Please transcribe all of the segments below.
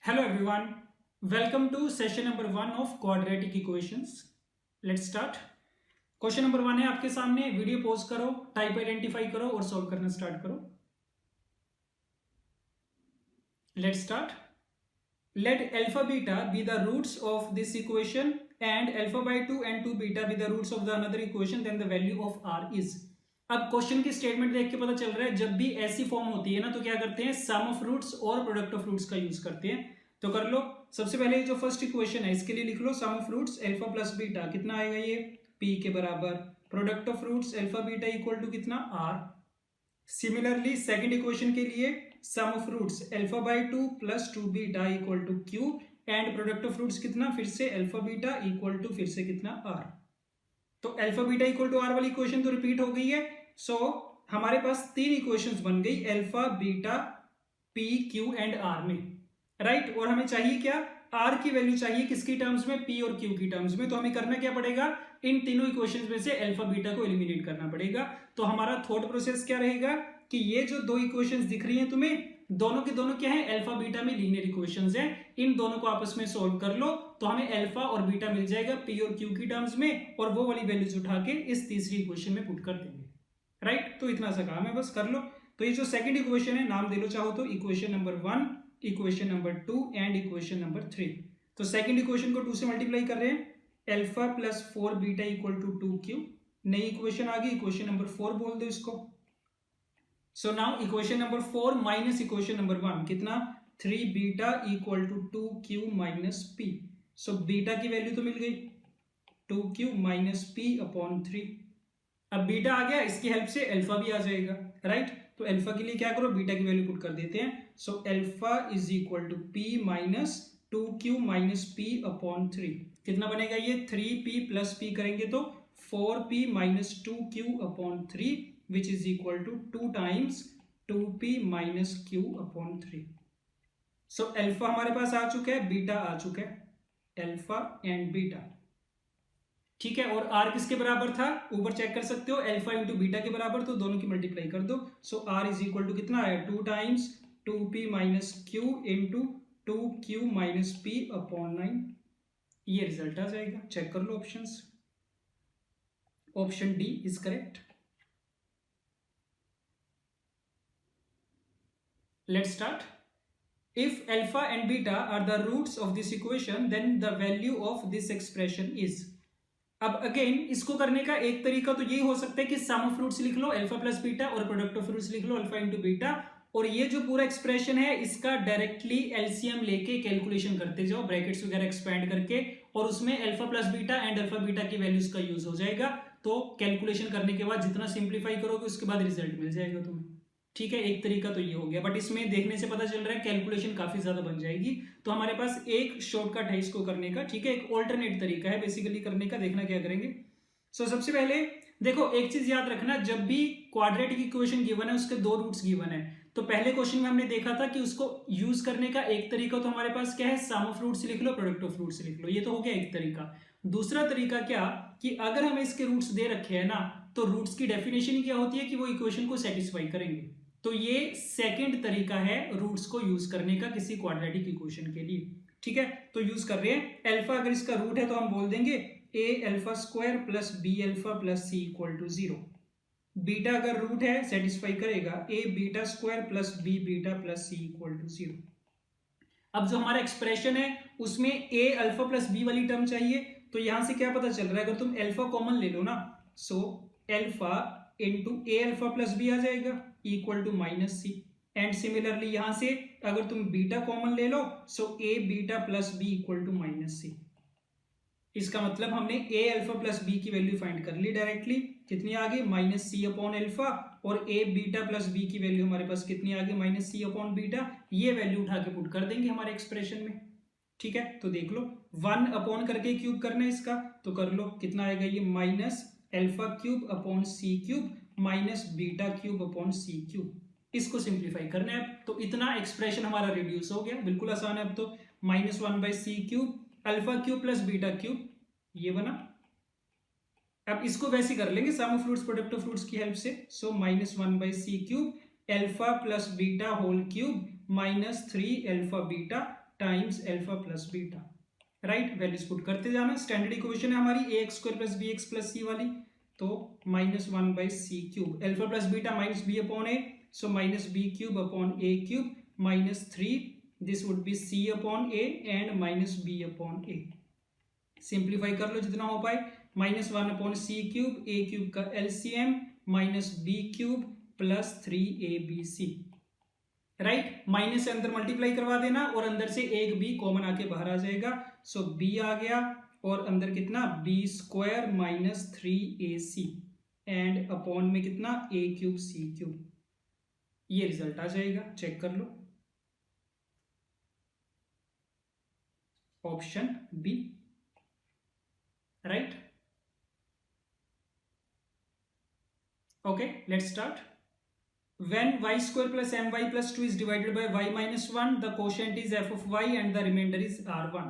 Hello everyone, welcome to session number 1 of quadratic equations. Let's start. Question number 1 है आपके सामने. Video pause करो, type identify करो और सॉल्व करना स्टार्ट करो. Let's start. Let alpha beta be the roots of this equation and alpha by 2 and 2 beta be the roots of the another equation, then the value of r is. अब question की statement देख के पता चल रहा है जब भी ऐसी फॉर्म होती है ना तो क्या करते हैं, सम ऑफ रूट्स और प्रोडक्ट ऑफ रूट्स का यूज करते हैं. तो कर लो. सबसे पहले जो फर्स्ट इक्वेशन है इसके लिए लिख लो sum of roots alpha plus beta. कितना आएगा ये, p के बराबर. Product of roots alpha beta equal to कितना, r. सिमिलरली सेकंड इक्वेशन के लिए sum of roots alpha by 2 plus 2 beta equal to q and product of roots कितना, फिर से अल्फा बीटा इक्वल टू फिर से कितना, r. तो alpha beta equal to r वाली इक्वेशन तो रिपीट हो गई है. सो हमारे पास तीन इक्वेशंस बन गई alpha beta p q and r में, राइट. और हमें चाहिए क्या, r की वैल्यू चाहिए किसकी टर्म्स में, p और q की टर्म्स में. तो हमें करना क्या पड़ेगा, इन तीनों इक्वेशंस में से अल्फा बीटा को एलिमिनेट करना पड़ेगा. तो हमारा थॉट प्रोसेस क्या रहेगा कि ये जो दो इक्वेशंस दिख रही हैं तुम्हें, दोनों के दोनों क्या है, अल्फा बीटा में लीनियर इक्वेशंस हैं. इन दोनों को आपस में सोल्व कर लो तो हमें अल्फा और बीटा मिल जाएगा p और q की टर्म्स में, और वो वाली वैल्यूज उठा के इस तीसरी इक्वेशन में पुट कर देंगे, राइट. तो इतना सा काम है, बस कर लो. तो ये जो सेकंड इक्वेशन है, नाम दे लो चाहो तो equation number 1, equation number 2 and equation number 3. तो सेकंड इक्वेशन को 2 से मल्टीप्लाई कर रहे हैं. Alpha plus 4 beta equal to 2q. नई इक्वेशन आ गई, इक्वेशन नंबर 4 बोल दो इसको. So now equation number 4 minus equation number 1 कितना, 3 beta equal to 2q minus p. So beta की वैल्यू तो मिल गई 2q माइनस p अपॉन 3. अब बीटा आ गया, इसकी हेल्प से अल्फा भी आ जाएगा, राइट. तो अल्फा के लिए क्या करो, बीटा की वैल्यू पुट कर देते हैं. So alpha is equal to p minus 2q minus p upon 3. कितना बनेगा ये, 3p प्लस p करेंगे तो 4p minus 2q upon 3 which is equal to 2 times 2p minus q upon 3. So alpha हमारे पास आ चुका है, बीटा आ चुका है, अल्फा एंड बीटा, ठीक है. और r किसके बराबर था, ऊपर चेक कर सकते हो, अल्फा इंटू बीटा के बराबर, तो दोनों की मल्टीप्लाई कर दो. So r is equal to कितना आया, 2 times 2p minus q into 2q minus p upon 9. ये रिजल्ट आ जाएगा. चेक कर लो options. Option D is correct. Let's start. If alpha and beta are the roots of this equation, then the value of this expression is. अब again इसको करने का एक तरीका तो ये हो सकता है कि सम ऑफ रूट्स लिख लो अल्फा प्लस बीटा और प्रोडक्ट ऑफ रूट्स लिख लो अल्फा इंटू बीटा, और ये जो पूरा एक्सप्रेशन है इसका डायरेक्टली एलसीएम लेके कैलकुलेशन करते जाओ, ब्रैकेट्स वगैरह एक्सपेंड करके, और उसमें alpha plus beta and alpha beta की वैल्यूज का यूज हो जाएगा. तो कैलकुलेशन करने के बाद जितना सिंप्लीफाई करोगे उसके बाद रिजल्ट मिल जाएगा तुम्हें, ठीक है. एक तरीका तो ये हो गया, बट इसमें देखने से पता चल रहा है कैलकुलेशन काफी ज्यादा बन जाएगी. तो हमारे पास एक शॉर्टकट है इसको करने का, ठीक है, एक ऑल्टरनेट तरीका है बेसिकली करने का. देखना क्या करेंगे. सो सबसे पहले देखो एक चीज याद रखना, जब भी क्वाड्रेटिक इक्वेशन गिवन है उसके दो रूट्स गिवन है, तो पहले क्वेश्चन में हमने देखा था कि उसको यूज करने का एक तरीका तो हमारे पास क्या है, सम ऑफ रूट्स लिख लो, प्रोडक्ट ऑफ रूट्स लिख लो. ये तो हो गया एक तरीका. दूसरा तरीका क्या, कि अगर हमें इसके रूट्स दे रखे हैं ना, तो रूट्स की डेफिनेशन ही क्या होती है कि वो इक्वेशन को सेटिस्फाई करेंगे. तो ये सेकंड तरीका है रूट्स को यूज करने का किसी क्वाड्रेटिक इक्वेशन के लिए, ठीक है. तो यूज कर रहे हैं. अल्फा अगर इसका रूट है तो हम बोल देंगे a alpha square plus b alpha plus c equal to 0. Beta अगर रूट है सेटिस्फाई करेगा a beta square plus b beta plus c equal to 0. अब जो हमारा एक्सप्रेशन है उसमें a अल्फा प्लस b वाली टर्म चाहिए, तो यहां से क्या पता चल रहा है, अगर तुम अल्फा कॉमन ले लो ना, so alpha into a alpha plus b आ जाएगा equal to minus C. And similarly यहां से अगर तुम बीटा कॉमन ले लो, so a beta plus b equal to minus C. इसका मतलब हमने a अल्फा प्लस b की वैल्यू फाइंड कर ली डायरेक्टली. कितनी आ गई, माइनस सी अपॉन अल्फा, और a बीटा प्लस b की वैल्यू हमारे पास कितनी आ गई, माइनस सी अपॉन बीटा. ये वैल्यू उठा के पुट कर देंगे हमारे एक्सप्रेशन में, ठीक है. तो देख लो 1 अपॉन करके क्यूब करना है इसका, तो कर लो. कितना आएगा ये, minus alpha cube upon C cube minus beta cube upon C cube. इसको सिंप्लीफाई करना है. तो इतना एक्सप्रेशन हमारा रिड्यूस हो गया, बिल्कुल आसान है. अब तो minus 1 by C cube alpha cube plus beta cube ये बना. अब इसको वैसे कर लेंगे sum of roots product of roots की हेल्प से. So minus 1 by C cube alpha plus beta whole cube minus 3 alpha beta times alpha plus beta, right. Values put करते जाना। स्टैंडर्ड इक्वेशन है हमारी A x square plus B x plus C वाली, तो -1/c³ alpha plus beta minus B upon A, so -b³ upon a cube -3, this would be c upon a and -b upon a। Simplify कर लो जितना हो पाए। -1/c³ a³ का LCM -b³ plus 3abc, right. Minus से अंदर multiply करवा देना और अंदर से एक b कॉमन आके बाहर आ जाएगा, सो b आ गया और अंदर कितना b² -3ac एंड अपॉन में कितना a³ c³, ये रिजल्ट आ जाएगा। चेक कर लो, option B, right. Okay, let's start. When y² plus my plus 2 is divided by y minus 1, the quotient is f of y and the remainder is r1।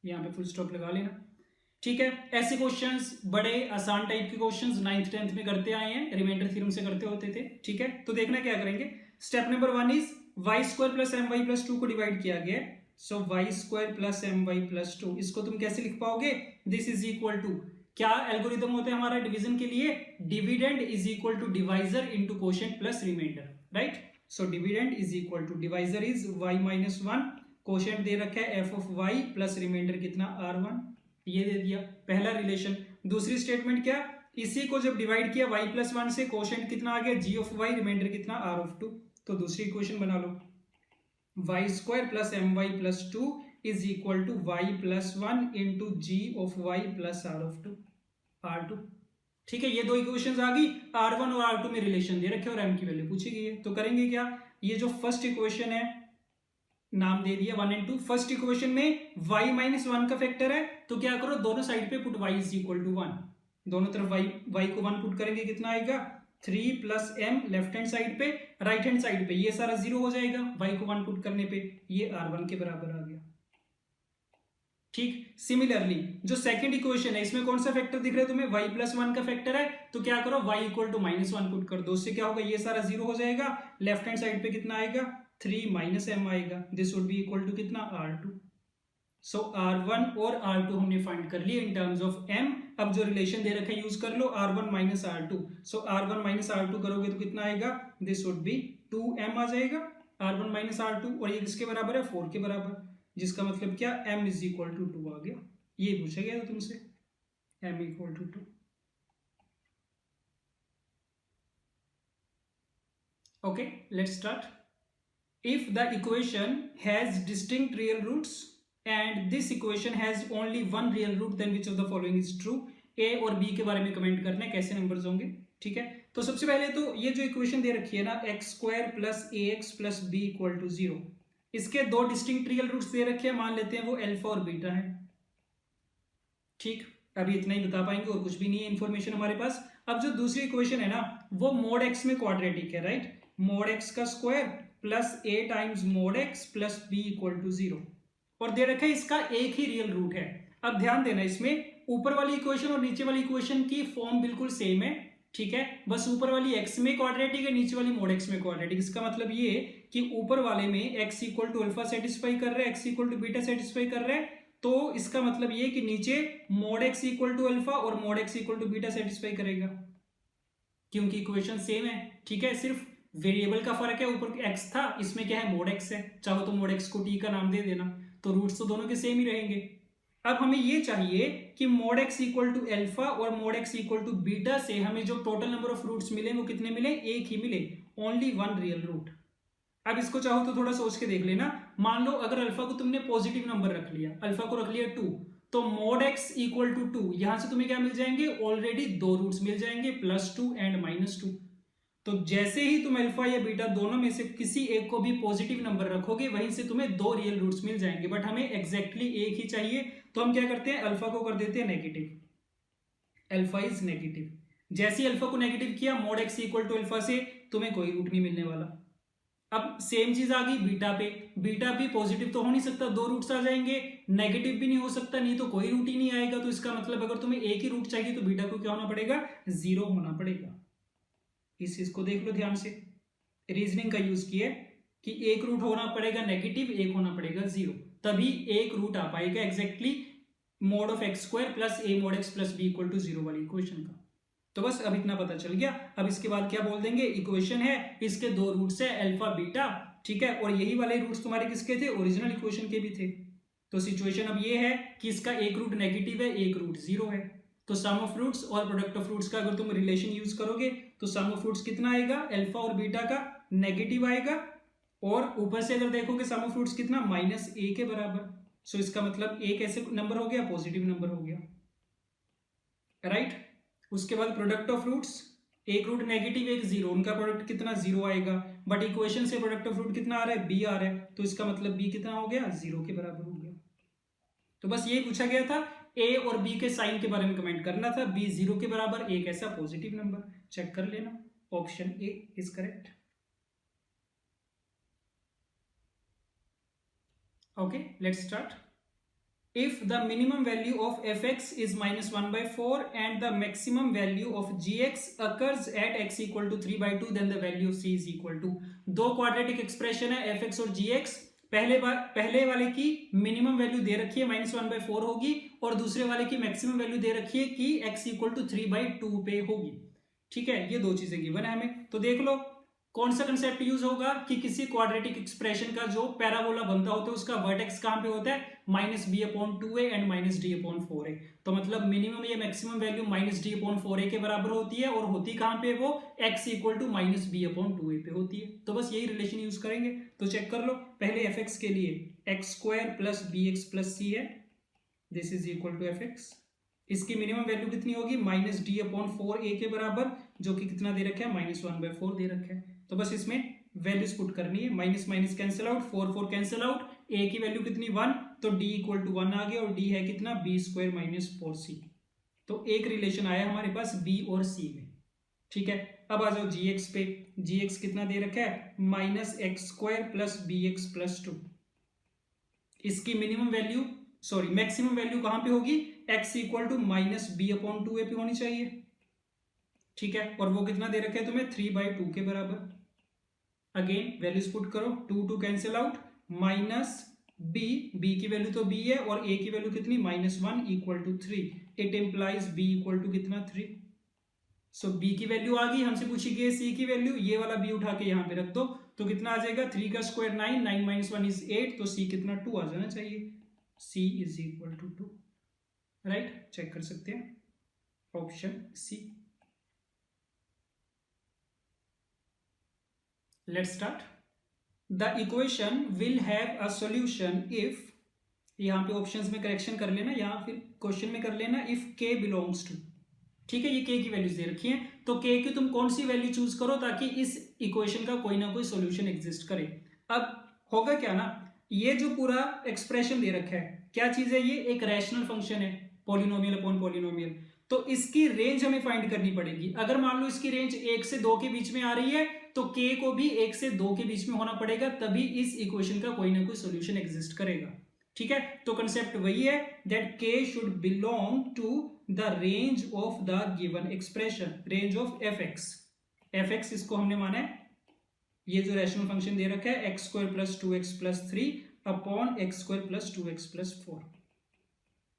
यहाँ पे full stop लगा लेना, ठीक है। ऐसे क्वेश्चंस बड़े आसान टाइप के क्वेश्चंस 9th 10th में करते आए हैं, रिमाइंडर थ्योरम से करते होते थे, ठीक है। तो देखना क्या करेंगे। Step number 1 is y² plus my plus 2 को डिवाइड किया गया, सो y² plus my plus 2, इसको तुम कैसे लिख पाओगे। दिस इज इक्वल टू, क्या एल्गोरिथम होता है हमारा डिवीजन के लिए, dividend is equal to divisor into quotient plus remainder, right. So dividend is equal to divisor is y minus 1, quotient दे रखा है f of y plus remainder कितना r1, ये दे दिया पहला रिलेशन। दूसरी स्टेटमेंट क्या, इसी को जब डिवाइड किया y plus 1 से, कोशेंट कितना आ गया g of y, रिमाइंडर कितना r of 2। तो दूसरी इक्वेशन बना लो, y² plus my plus 2 is equal to y plus 1 into g of y plus r of 2, r2, ठीक है। ये दो इक्वेशंस आ गई, r1 और r2 में रिलेशन दे रखे और m की वैल्यू पूछी गई है। तो करेंगे क्या, ये जो फर्स्ट इक्वेशन है नाम दे दिया 1 and 2। फर्स्ट इक्वेशन में y minus 1 का फैक्टर है, तो क्या करो दोनों साइड पे put y is equal to 1, दोनों तरफ y को 1 पुट करेंगे, कितना आएगा 3 plus m left hand side पे, राइट हैंड साइड पे ये सारा 0 हो जाएगा, y को 1 पुट करने पे ये r1 के बराबर आ गया, ठीक। सिमिलरली जो सेकंड इक्वेशन है, इसमें कौन सा फैक्टर दिख रहा है तुम्हें, y plus 1 का फैक्टर है, तो क्या करो y इक्वल टू -1 पुट कर दो, उससे क्या होगा ये सारा 0 हो जाएगा, लेफ्ट हैंड साइड पे कितना आएगा 3 minus m आएगा, this would be equal to कितना r2। सो r1 और r2 हमने फाइंड कर लिया इन टर्म्स ऑफ m। अब जो रिलेशन दे रखा है यूज कर लो, r1 minus r2, सो r1 minus r2 करोगे तो कितना आएगा, दिस वुड बी 2m आ जाएगा, r1 minus r2, और ये किसके बराबर है 4 के बराबर, जिसका मतलब क्या m इज इक्वल टू 2 आ गया। ये पूछा गया था तुमसे, m equal to 2। Okay, let's start. If the equation has distinct real roots and this equation has only one real root, then which of the following is true. A और B के बारे में कमेंट करना है, कैसे numbers होंगे, ठीक है। तो सबसे पहले तो ये जो इक्वेशन दे रखी है ना, x² plus ax plus b equal to 0, इसके दो डिस्टिंक्ट रियल रूट्स दे रखे हैं, मान लेते हैं वो अल्फा और बीटा है, ठीक। अभी इतना ही बता पाएंगे और कुछ भी नहीं है इंफॉर्मेशन हमारे पास। अब जो दूसरी इक्वेशन है ना, वो mod x में क्वाड्रेटिक है, राइट। mod x का square plus a times mod x plus b equal to 0, और दे रखा है इसका एक ही रियल रूट है। अब ध्यान देना, इसमें ऊपर वाली इक्वेशन और नीचे वाली इक्वेशन की फॉर्म बिल्कुल सेम है, ठीक है। बस ऊपर वाली x में क्वाड्रेटिक है, नीचे वाली mod x में क्वाड्रेटिक। इसका मतलब ये कि ऊपर वाले में x equal to alpha satisfy कर रहा है, x equal to beta satisfy कर रहा है, तो इसका मतलब ये कि नीचे mod x equal to alpha और mod x equal to beta satisfy करेगा, क्योंकि इक्वेशन सेम है, ठीक है। सिर्फ वेरिएबल का फर्क है, ऊपर x था, इसमें क्या है mod x है, चाहो तो mod x को t का नाम दे देना, तो रूट्स तो दोनों के सेम ही रहेंगे। अब हमें ये चाहिए कि mod x equal to alpha और mod x equal to beta से हमें जो टोटल नंबर ऑफ रूट्स मिले वो कितने मिले, एक ही मिले, ओनली वन रियल रूट। अब इसको चाहो तो थोड़ा सोच के देख लेना। मान लो अगर अल्फा को तुमने पॉजिटिव नंबर रख लिया, अल्फा को रख लिया 2, तो mod x इक्वल टू 2, यहां से तुम्हें क्या मिल जाएंगे, ऑलरेडी दो रूट्स मिल जाएंगे, +2 एंड -2। तो जैसे ही तुम अल्फा या बीटा दोनों में से किसी एक को भी पॉजिटिव नंबर रखोगे, वहीं से तुम्हें दो रियल रूट्स मिल जाएंगे, बट हमें एग्जैक्टली एक ही चाहिए। तो हम क्या करते हैं, अल्फा को कर देते हैं नेगेटिव, अल्फा इज नेगेटिव। जैसे ही अल्फा को नेगेटिव किया, mod x equal to alpha से तुम्हें कोई रूट नहीं मिलने वाला। अब सेम चीज आ गई बीटा पे, बीटा भी पॉजिटिव तो हो नहीं सकता, दो रूट्स आ जाएंगे, नेगेटिव भी नहीं हो सकता, नहीं तो कोई रूट ही नहीं आएगा। तो इसका मतलब अगर तुम्हें एक ही रूट चाहिए तो बीटा को क्या होना पड़ेगा, 0 होना पड़ेगा। इस चीज को देख लो ध्यान से, रीजनिंग का यूज किया कि एक रूट होना पड़ेगा नेगेटिव, एक होना पड़ेगा 0। तभी एक रूट आ पाएगा exactly mod of X square plus A mod X plus B equal to 0 वाली इक्वेशन का। तो बस अब इतना पता चल गया। अब इसके बाद क्या बोल देंगे, इक्वेशन है, इसके दो रूट्स है अल्फा बीटा, ठीक है, और यही वाले रूट्स तुम्हारे किसके थे, ओरिजिनल इक्वेशन के भी थे। तो सिचुएशन अब ये है कि इसका एक रूट नेगेटिव है, एक रूट 0 है। तो सम ऑफ रूट्स और प्रोडक्ट ऑफ रूट्स का अगर तुम रिलेशन यूज करोगे तो सम ऑफ रूट्स कितना आएगा, अल्फा और बीटा का नेगेटिव आएगा, और ऊपर से अगर देखोगे सम ऑफ रूट्स कितना, -a के बराबर। सो इसका मतलब a कैसे नंबर हो गया, पॉजिटिव नंबर हो गया, राइट। उसके बाद प्रोडक्ट ऑफ रूट्स, एक रूट नेगेटिव एक 0, उनका प्रोडक्ट कितना 0 आएगा, बट इक्वेशन से प्रोडक्ट ऑफ रूट कितना आ रहा है, b आ रहा है, तो इसका मतलब b कितना हो गया, 0 के बराबर हो गया। तो बस ये पूछा गया था, a और b के साइन के बारे में कमेंट करना था, b 0 के बराबर, a कैसा पॉजिटिव नंबर, चेक कर लेना, option A is correct. Okay, let's start. If the minimum value of fx is -1/4 and the maximum value of gx occurs at x equal to 3/2, then the value of c is equal to, दो quadratic expression है fx और gx, पहले वाले की minimum value दे रखी है -1/4 होगी, और दूसरे वाले की मैक्सिमम वैल्यू दे रखी है कि x इक्वल टू 3/2 पे होगी, ठीक है। ये दो चीजें गिवन है हमें, तो देख लो कौन सा कंसेप्ट यूज होगा कि किसी क्वाड्रेटिक एक्सप्रेशन का जो पैराबोला बनता होता है उसका वर्टेक्स कहां पे होता है, -b/2a एंड -d/4a। तो मतलब मिनिमम या मैक्सिमम वैल्यू -d/4a के बराबर होती है, और होती कहां पे वो, x इक्वल टू -b/2a पे होती है। तो बस यही रिलेशन यूज करेंगे। तो चेक कर लो, पहले fx के लिए x² plus bx plus c है, this is equal to fx। इसकी मिनिमम वैल्यू कितनी होगी, -d/4a के बराबर, जो कि कितना दे रखा है, -1/4 दे रखा है। तो बस इसमें वैल्यूज पुट करनी है, minus minus cancel out, 4 cancel out, a की वैल्यू कितनी 1, तो d इक्वल टू 1 आ गया, और d है कितना, b² - 4c। तो एक रिलेशन आया हमारे पास b और c में, ठीक है। अब आ जाओ gx पे, gx कितना दे रखा है, -x² प्लस bx प्लस 2। इसकी मिनिमम वैल्यू मैक्सिमम वैल्यू कहां पे होगी, x इक्वल टू -b/2a पे होनी चाहिए, ठीक है, और वो कितना दे रखा है तुम्हें, 3/2 के बराबर। अगेन वैल्यूज पुट करो, 2 कैंसिल आउट, -b की वैल्यू तो b है, और a की वैल्यू कितनी, -1 equal to 3। It implies b equal to कितना, 3। सो b की वैल्यू आ गई, हमसे पूछी गई c की वैल्यू, ये वाला b उठा के यहाँ पे रख दो, तो कितना आ जाएगा, 3 का स्क्वायर 9, 9 - 1 इज 8, तो c कितना 2 आ जाना चाहिए, c is equal to 2, right. Check कर सकते हैं, option C. Let's start. The equation will have a solution if, यहाँ पे ऑप्शंस में करेक्शन कर लेना, यहाँ फिर क्वेश्चन में कर लेना, if k belongs to, ठीक है, ये k की वैल्यूज दे रखी हैं, तो k की तुम कौन सी वैल्यू चूज करो ताकि इस इक्वेशन का कोई ना कोई सॉल्यूशन एग्जिस्ट करे। अब होगा क्या ना, ये जो पूरा एक्सप्रेशन दे रखा है, क्या चीज है ये, एक रैशनल फंक्शन है, पॉलिनोमियल अपॉन पॉलिनोमियल, तो इसकी रेंज हमें फाइंड करनी पड़ेगी। अगर मान लो इसकी रेंज 1 से 2 के बीच में आ रही है, तो k को भी 1 से 2 के बीच में होना पड़ेगा, तभी इस इक्वेशन का कोई ना कोई सॉल्यूशन एग्जिस्ट करेगा, ठीक है। तो कंसेप्ट वही है, that k should belong to the range of the given expression, range of fx इसको हमने माना है, ये जो रैशनल फंक्शन दे रखा है, x² + 2x + 3 upon x² + 2x + 4।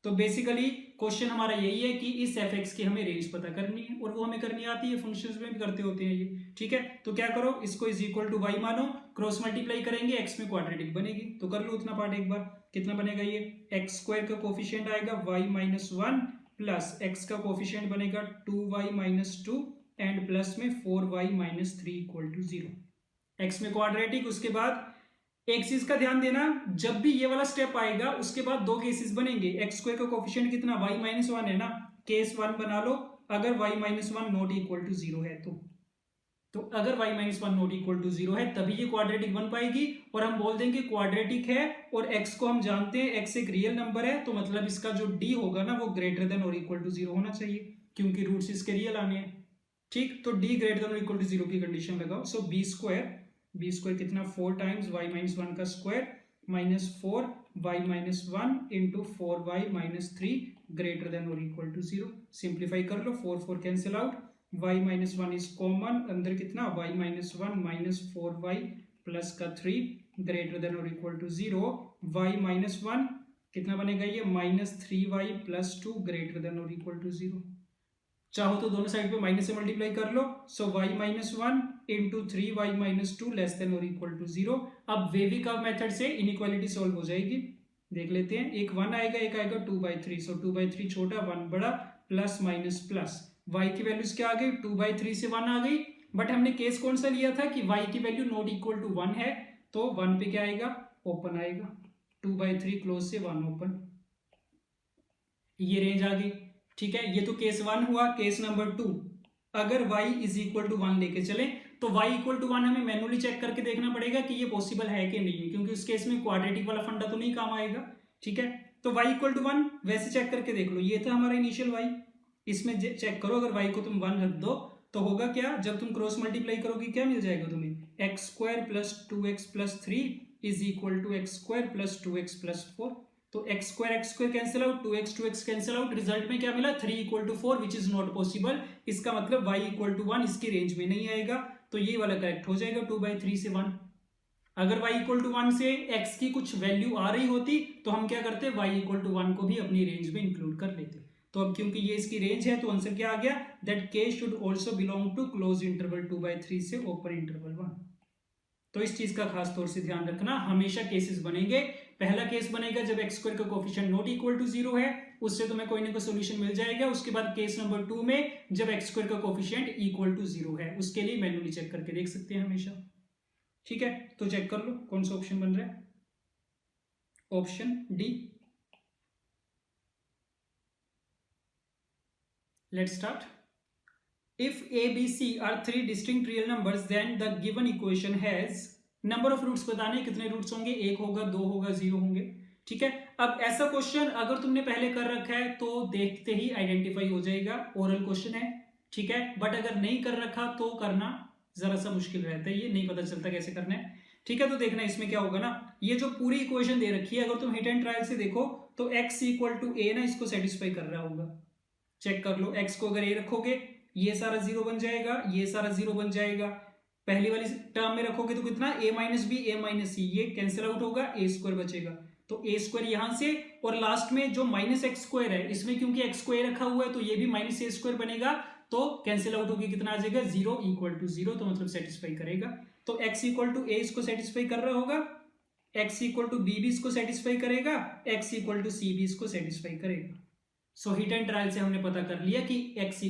तो बेसिकली क्वेश्चन हमारा यही है कि इस fx की हमें रेंज पता करनी है, और वो हमें करनी आती है, फंक्शंस में भी करते होते हैं ये, ठीक है। तो क्या करो, इसको इज इक्वल टू y मानो, क्रॉस मल्टीप्लाई करेंगे, x में क्वाड्रेटिक बनेगी, तो कर लो उतना पार्ट एक बार, कितना बनेगा ये, x² का कोफिशिएंट आएगा y - 1 प्लस x का कोफिशिएंट बनेगा 2y - 2 एंड प्लस में 4y - 3 इक्वल टू 0। x में क्वाड्रेटिक, उसके बाद एक चीज का ध्यान देना, जब भी ये वाला स्टेप आएगा उसके बाद दो केसेस बनेंगे, x² का कोफिशिएंट कितना, y - 1 है ना, केस 1 बना लो, अगर y - 1 नॉट इक्वल टू 0 है तो अगर y - 1 नॉट इक्वल टू 0 है तभी ये क्वाड्रेटिक बन पाएगी, और हम बोल देंगे क्वाड्रेटिक है, और x को हम जानते हैं x एक रियल नंबर है, तो मतलब इसका जो d होगा ना वो ग्रेटर देन और इक्वल टू 0 होना चाहिए, क्योंकि रूट्स इसके रियल आने हैं, ठीक। तो d ग्रेटर देन और इक्वल टू 0 की कंडीशन लगाओ। सो b² कितना, 4 टाइम्स y - 1 का square -4 y - 1 into 4y - 3 greater than और इक्वल टू 0। सिंप्लीफाई कर लो, 4 cancel out, y - 1 is common, अंदर कितना, y - 1 -4y प्लस का 3 ग्रेटर देन और equal to 0, y minus one कितना बनेगा ये -3y + 2 ग्रेटर देन और इक्वल टू 0। चाहो तो दोनों साइड पे माइनस से मल्टीप्लाई कर लो। सो y minus one into 3y minus two less than और इक्वल टू 0। अब वेवी कर्व मेथड से इनइक्वालिटी सॉल्व हो जाएगी। देख लेते हैं, एक 1 आएगा, एक आएगा 2/3। सो 2/3 छोटा 1 बड़ा, प्लस माइनस प्लस, y की वैल्यूज क्या आ गई 2/3 से 1 आ गई। बट हमने केस कौन सा लिया था कि y की वैल्यू नॉट इक्वल टू 1 है, तो 1 पे क्या आएगा ओपन आएगा, 2/3 क्लोज से 1 ओपन, ये रेंज आ गई। ठीक है, ये तो केस 1 हुआ। केस नंबर 2, अगर y इज इक्वल टू 1 लेके चले तो y इक्वल टू 1 हमें मैनुअली चेक करके देखना पड़ेगा कि ये पॉसिबल है कि नहीं है, क्योंकि उस केस में क्वाड्रेटिक वाला फंडा तो नहीं काम आएगा। ठीक है, तो y इक्वल टू 1 वैसे चेक करके देख लो, ये था हमारा इनिशियल y, इसमें चेक करो, अगर y को तुम 1 रख दो तो होगा क्या, जब तुम क्रॉस मल्टीप्लाई करोगे क्या मिल जाएगा तुम्हें, x² + 2x + 3 is equal to x² + 2x + 4। तो x² cancel out, 2x cancel out, result में क्या मिला 3 = 4 विच इज नॉट पॉसिबल। इसका मतलब y = 1 इसकी रेंज में नहीं आएगा, तो ये वाला करेक्ट हो जाएगा 2/3 से 1। अगर y = 1 से x की कुछ वैल्यू आ रही होती तो हम क्या करते, y = 1 को भी अपनी रेंज में इंक्लूड कर लेते। तो अब क्योंकि ये इसकी रेंज है तो आंसर क्या आ गया, that k should also belong to close interval 2/3 से ओपन इंटरवल 1। तो इस चीज का खास तौर से ध्यान रखना, हमेशा केसेस बनेंगे। पहला केस बनेगा जब x² का कोफिशिएंट नॉट इक्वल टू 0 है, उससे तुम्हें कोई ना कोई सोल्यूशन मिल जाएगा। उसके बाद केस नंबर 2 में जब x² का कोफिशिएंट इक्वल टू 0 है, उसके लिए मैन्युअली चेक करके देख सकते हैं हमेशा। ठीक है, तो चेक कर लो कौन सा ऑप्शन बन रहा है, option D. Let's start. If a, b, c are 3 distinct real numbers, then the given equation has number of roots बताने, कितने रूट्स होंगे, 1 होगा, 2 होगा, 0 होंगे। ठीक है, अब ऐसा क्वेश्चन अगर तुमने पहले कर रखा है तो देखते ही आइडेंटिफाई हो जाएगा, ओरल क्वेश्चन है। ठीक है, बट अगर नहीं कर रखा तो करना जरा सा मुश्किल रहता है, ये नहीं पता चलता कैसे करना है। ठीक है, तो देखना इसमें क्या होगा ना, ये जो पूरी इक्वेशन दे रखी है अगर तुम हिट एंड ट्रायल से देखो तो x = a ना, इसको सेटिस्फाई कर रहा होगा। चेक कर लो, x को अगर a रखोगे ये सारा 0 बन जाएगा, ये सारा 0 बन जाएगा। पहली वाली टर्म में रखोगे तो कितना a - b a - c, ये कैंसिल आउट होगा, a² बचेगा, तो a² यहां से, और लास्ट में जो -x² है इसमें क्योंकि x को a रखा हुआ है तो ये भी -a² बनेगा, तो कैंसिल आउट होगी, कितना आ जाएगा 0 = 0, तो मतलब सेटिस्फाई करेगा। तो x = a इसको सेटिस्फाई कर रहा होगा, x = b भी इसको सेटिस्फाई करेगा, x = c भी इसको सेटिस्फाई करेगा। सो हिट एंड ट्रायल से हमने पता कर लिया कि x =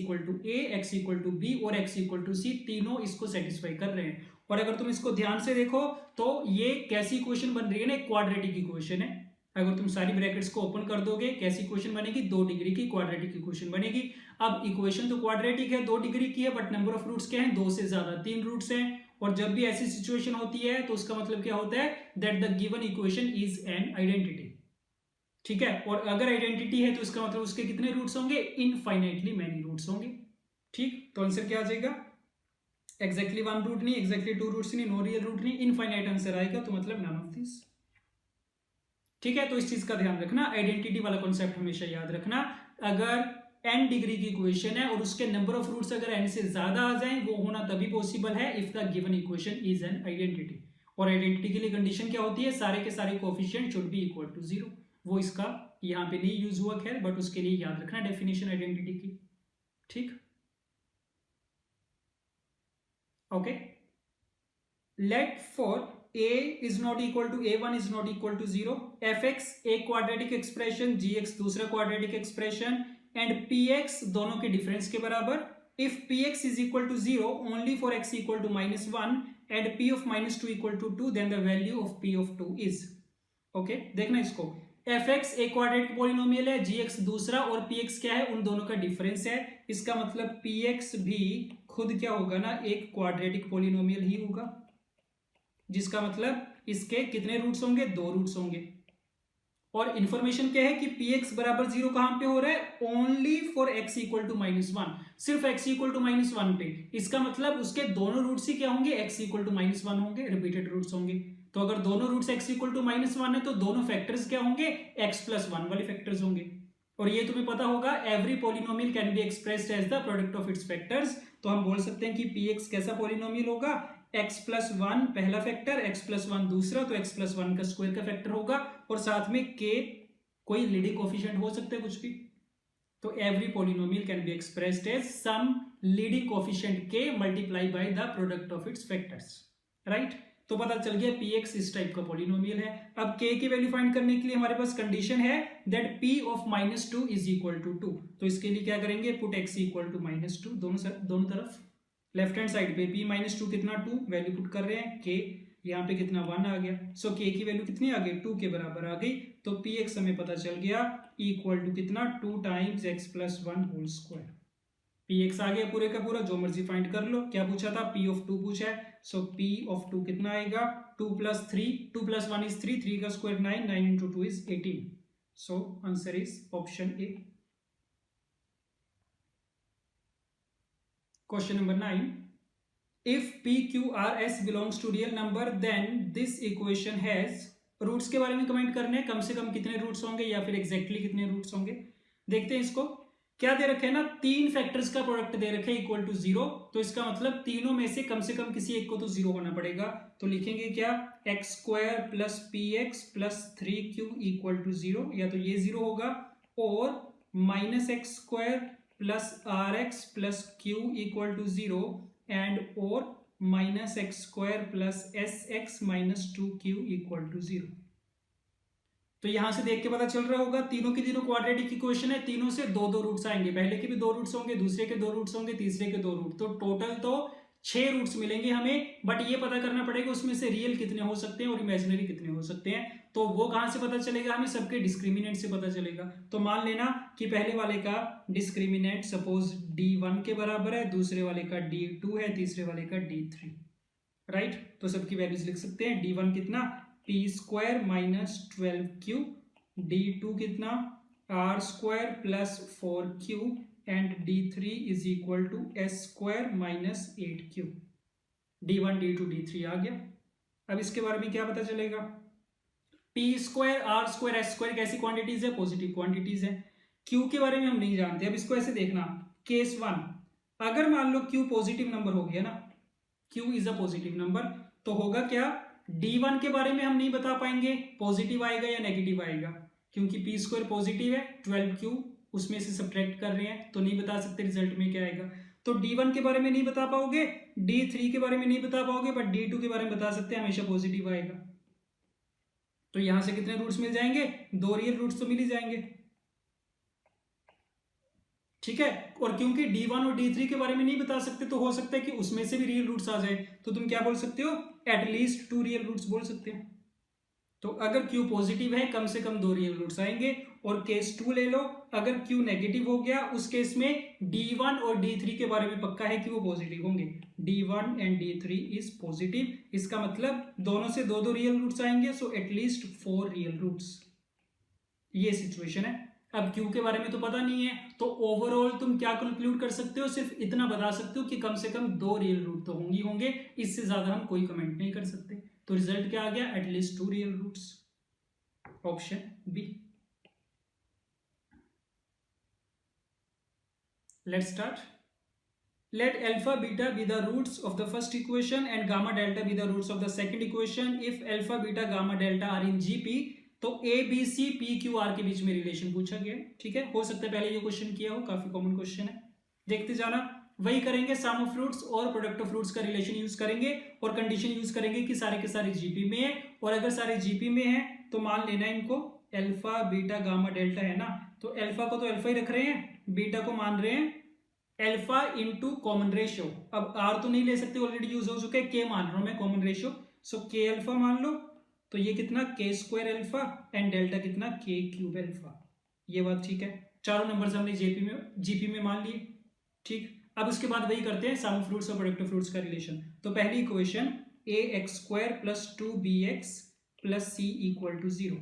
a, x = b और x = c तीनों इसको सेटिस्फाई कर रहे हैं। और अगर तुम इसको ध्यान से देखो तो ये कैसी इक्वेशन बन रही है ना, क्वाड्रेटिक इक्वेशन है। अगर तुम सारी ब्रैकेट्स को ओपन कर दोगे कैसी इक्वेशन बनेगी, 2 डिग्री की क्वाड्रेटिक इक्वेशन बनेगी। अब इक्वेशन तो क्वाड्रेटिक है, 2 डिग्री की है, बट नंबर ऑफ रूट्स क्या है, 2 से ज्यादा, 3 रूट्स हैं। और जब भी ऐसी सिचुएशन होती है तो उसका मतलब क्या होता है, that the given equation is an identity. ठीक है, और अगर आइडेंटिटी है तो इसका मतलब उसके कितने रूट्स होंगे, इनफाइनाइटली मेनी रूट्स होंगे। ठीक, तो आंसर क्या आ जाएगा, एग्जैक्टली 1 रूट नहीं, एग्जैक्टली 2 रूट्स नहीं, नो रियल रूट नहीं, इनफाइनाइट आंसर आएगा, तो मतलब नन ऑफ दिस। ठीक है, तो इस चीज का ध्यान रखना, आइडेंटिटी वाला कॉन्सेप्ट हमेशा याद रखना। अगर n डिग्री की इक्वेशन है और उसके नंबर ऑफ रूट्स अगर n से ज्यादा आ जाएं, वो होना तभी पॉसिबल है if the given equation is an identity. और आइडेंटिटी के लिए कंडीशन क्या होती है, सारे के सारे coefficient should be equal to 0। वो इसका यहाँ पे नहीं यूज हुआ खैर, बट उसके लिए याद रखना डेफिनेशन आइडेंटिटी की। ठीक, okay. Let for a is not equal to a1 is not equal to 0, fx एक क्वाड्रेटिक एक्सप्रेशन, gx दूसरा क्वाड्रेटिक एक्सप्रेशन, एंड px दोनों के डिफरेंस के बराबर। If px is equal to 0 only for x equal to -1 and p of -2 equal to 2, then the value of p of 2 is, okay. देखना इसको, fx एक quadratic polynomial है, gx दूसरा, और px क्या है, उन दोनों का डिफरेंस है। इसका मतलब px भी खुद क्या होगा ना, एक क्वाड्रेटिक पॉलिनोमियल ही होगा, जिसका मतलब इसके कितने रूट्स होंगे, 2 रूट्स होंगे। और इंफॉर्मेशन क्या है कि px बराबर 0 कहां पे हो रहा है, ओनली फॉर x = -1, सिर्फ x = -1 पे। इसका मतलब उसके दोनों रूट्स ही क्या होंगे, x = -1 होंगे, रिपीटेड रूट्स होंगे। तो अगर दोनों रूट्स x = -1 है तो दोनों फैक्टर्स क्या होंगे, x + 1 वाले फैक्टर्स होंगे। और ये तुम्हें पता होगा, every polynomial can be expressed as the product of its factors. तो हम बोल सकते हैं कि px कैसा पॉलिनोमियल होगा, एक्स प्लस वन पहला फैक्टर, एक्स प्लस वन दूसरा, तो एक्स प्लस वन का स्क्वायर का फैक्टर होगा, और साथ में के कोई लीडिंग कोफिशिएंट हो सकता है कुछ भी। तो every polynomial can be expressed as sum leading coefficient के multiply by the product of its factors, right. तो पता चल गया पी एक्स इस टाइप का पॉलिनोमियल है। अब के की वैल्यू फाइंड करने के लिए हमारे पास कंडीशन है that P of -2 is equal to 2। तो इसके लिए क्या करेंगे, पुट एक्स इक्वल टू -2 दोनों तरफ। लेफ्ट हैंड साइड पे p -2 कितना 2 वैल्यू पुट कर रहे हैं, k यहाँ पे कितना 1 आ गया। सो k की वैल्यू कितनी आ गई, 2 के बराबर आ गई। तो पी एक्स हमें पता चल गया इक्वल टू कितना 2 times x plus 1 whole square. P x आ गया पूरे का पूरा, जो मर्जी फाइंड कर लो। क्या पूछा था, p ऑफ 2 पूछा है। सो p ऑफ 2 कितना आएगा, 2 प्लस 3, 2 प्लस 1 इज 3, 3 का square 9, 9 into 2 is 18। So answer is option A. Question number 9, if p q r s belongs to real number then this equation has, roots के बारे में comment करने, कम से कम कितने रूट्स होंगे या फिर एग्जैक्टली कितने रूट्स होंगे। देखते हैं इसको। क्या दे रखे हैं ना, तीन फैक्टर्स का प्रोडक्ट दे रखे इक्वल टू 0, तो इसका मतलब तीनों में से कम किसी एक को तो 0 होना पड़ेगा। तो लिखेंगे क्या, x square plus P x plus 3q equal to 0, या तो ये 0 होगा, और minus x square plus R x plus Q equal to 0 and और minus x square plus S x minus 2q equal to 0। तो यहां से देख के पता चल रहा होगा तीनों के तीनों क्वाड्रेटिक इक्वेशन है, तीनों से दो दो रूट्स आएंगे, पहले के भी 2 रूट्स होंगे, दूसरे के 2 रूट्स होंगे, तीसरे के 2 रूट, तो टोटल तो 6 रूट्स मिलेंगे हमें। बट ये पता करना पड़ेगा उसमें से रियल कितने हो सकते हैं और इमेजिनरी कितने हो सकते हैं। तो वो कहां से पता चलेगा, हमें सबके डिस्क्रिमिनेंट से पता चलेगा। तो मान लेना कि पहले वाले का डिस्क्रिमिनेंट सपोज d1 के बराबर है, दूसरे वाले का d2 है, तीसरे वाले का d3, राइट। तो सबकी वैल्यूज लिख सकते हैं। d1 कितना, p square minus 12q, d2 कितना r square plus 4q and d3 is equal to s square minus 8q। d1 d2 d3 आ गया। अब इसके बारे में क्या पता चलेगा, p square R square S square कैसी क्वांटिटीज है, पॉजिटिव क्वांटिटीज है। q के बारे में हम नहीं जानते। अब इसको ऐसे देखना, केस 1, अगर मान लो q पॉजिटिव नंबर हो गया ना, q is a positive number, तो होगा क्या, d1 के बारे में हम नहीं बता पाएंगे पॉजिटिव आएगा या नेगेटिव आएगा, क्योंकि p स्क्वायर पॉजिटिव है, 12q उसमें से सब्ट्रैक्ट कर रहे हैं, तो नहीं बता सकते रिजल्ट में क्या आएगा। तो d1 के बारे में नहीं बता पाओगे, d3 के बारे में नहीं बता पाओगे, बट d2 के बारे में बता सकते हैं, हमेशा पॉजिटिव आएगा। तो यहां से कितने रूट्स मिल जाएंगे, 2 रियल रूट्स तो मिल ही जाएंगे, ठीक है। और क्योंकि d1 और d3 के बारे में नहीं बता सकते, तो हो सकता है कि उसमें से भी रियल रूट्स आ जाए, तो तुम क्या बोल सकते हो, एटलीस्ट 2 रियल रूट्स बोल सकते हैं। तो अगर q पॉजिटिव है, कम से कम 2 रियल रूट्स आएंगे। और केस 2 ले लो, अगर q नेगेटिव हो गया, उस केस में d1 और d3 के बारे में पक्का है कि वो पॉजिटिव होंगे, d1 and d3 is positive. इसका मतलब दोनों से 2 रियल रूट्स आएंगे, सो एटलीस्ट 4 रियल रूट्स। ये सिचुएशन है। अब q के बारे में तो पता नहीं है, तो ओवरऑल तुम क्या कंक्लूड कर सकते हो, सिर्फ इतना बता सकते हो कि कम से कम 2 रियल रूट तो होंगे, इससे ज्यादा हम कोई कमेंट नहीं कर सकते। तो रिजल्ट क्या आ गया, at least 2 real roots, option B. Let's start. Let alpha beta be the roots of the first equation and gamma delta be the roots of the second equation. If alpha beta gamma delta are in GP, तो A B C P Q R के बीच में relation पूछा गया, ठीक है। हो सकता है पहले ये क्वेश्चन किया हो, काफी कॉमन क्वेश्चन है, देखते जाना। वही करेंगे, सम ऑफ रूट्स और प्रोडक्ट ऑफ रूट्स का रिलेशन यूज करेंगे, और कंडीशन यूज करेंगे कि सारे के सारे जीपी में है, और अगर सारे जीपी में है तो मान लेना इनको अल्फा बीटा गामा डेल्टा है ना, तो अल्फा को तो अल्फा ही रख रहे हैं, बीटा को मान रहे हैं अल्फा इंटू कॉमन रेशियो। अब आर तो नहीं ले सकते, ऑलरेडी यूज हो चुका है, के मान रहा हूं मैं कॉमन रेशियो, सो के अल्फा मान लो, तो ये कितना के स्क्वायर अल्फा एंड डेल्टा कितना के क्यूब अल्फा। ये बात ठीक है, चारों नंबर्स हमने जीपी में मान लिए, ठीक। अब उसके बाद वही करते हैं, सम ऑफ रूट्स और प्रोडक्ट ऑफ रूट्स का रिलेशन। तो पहली equation A x square plus 2bx plus C equal to 0,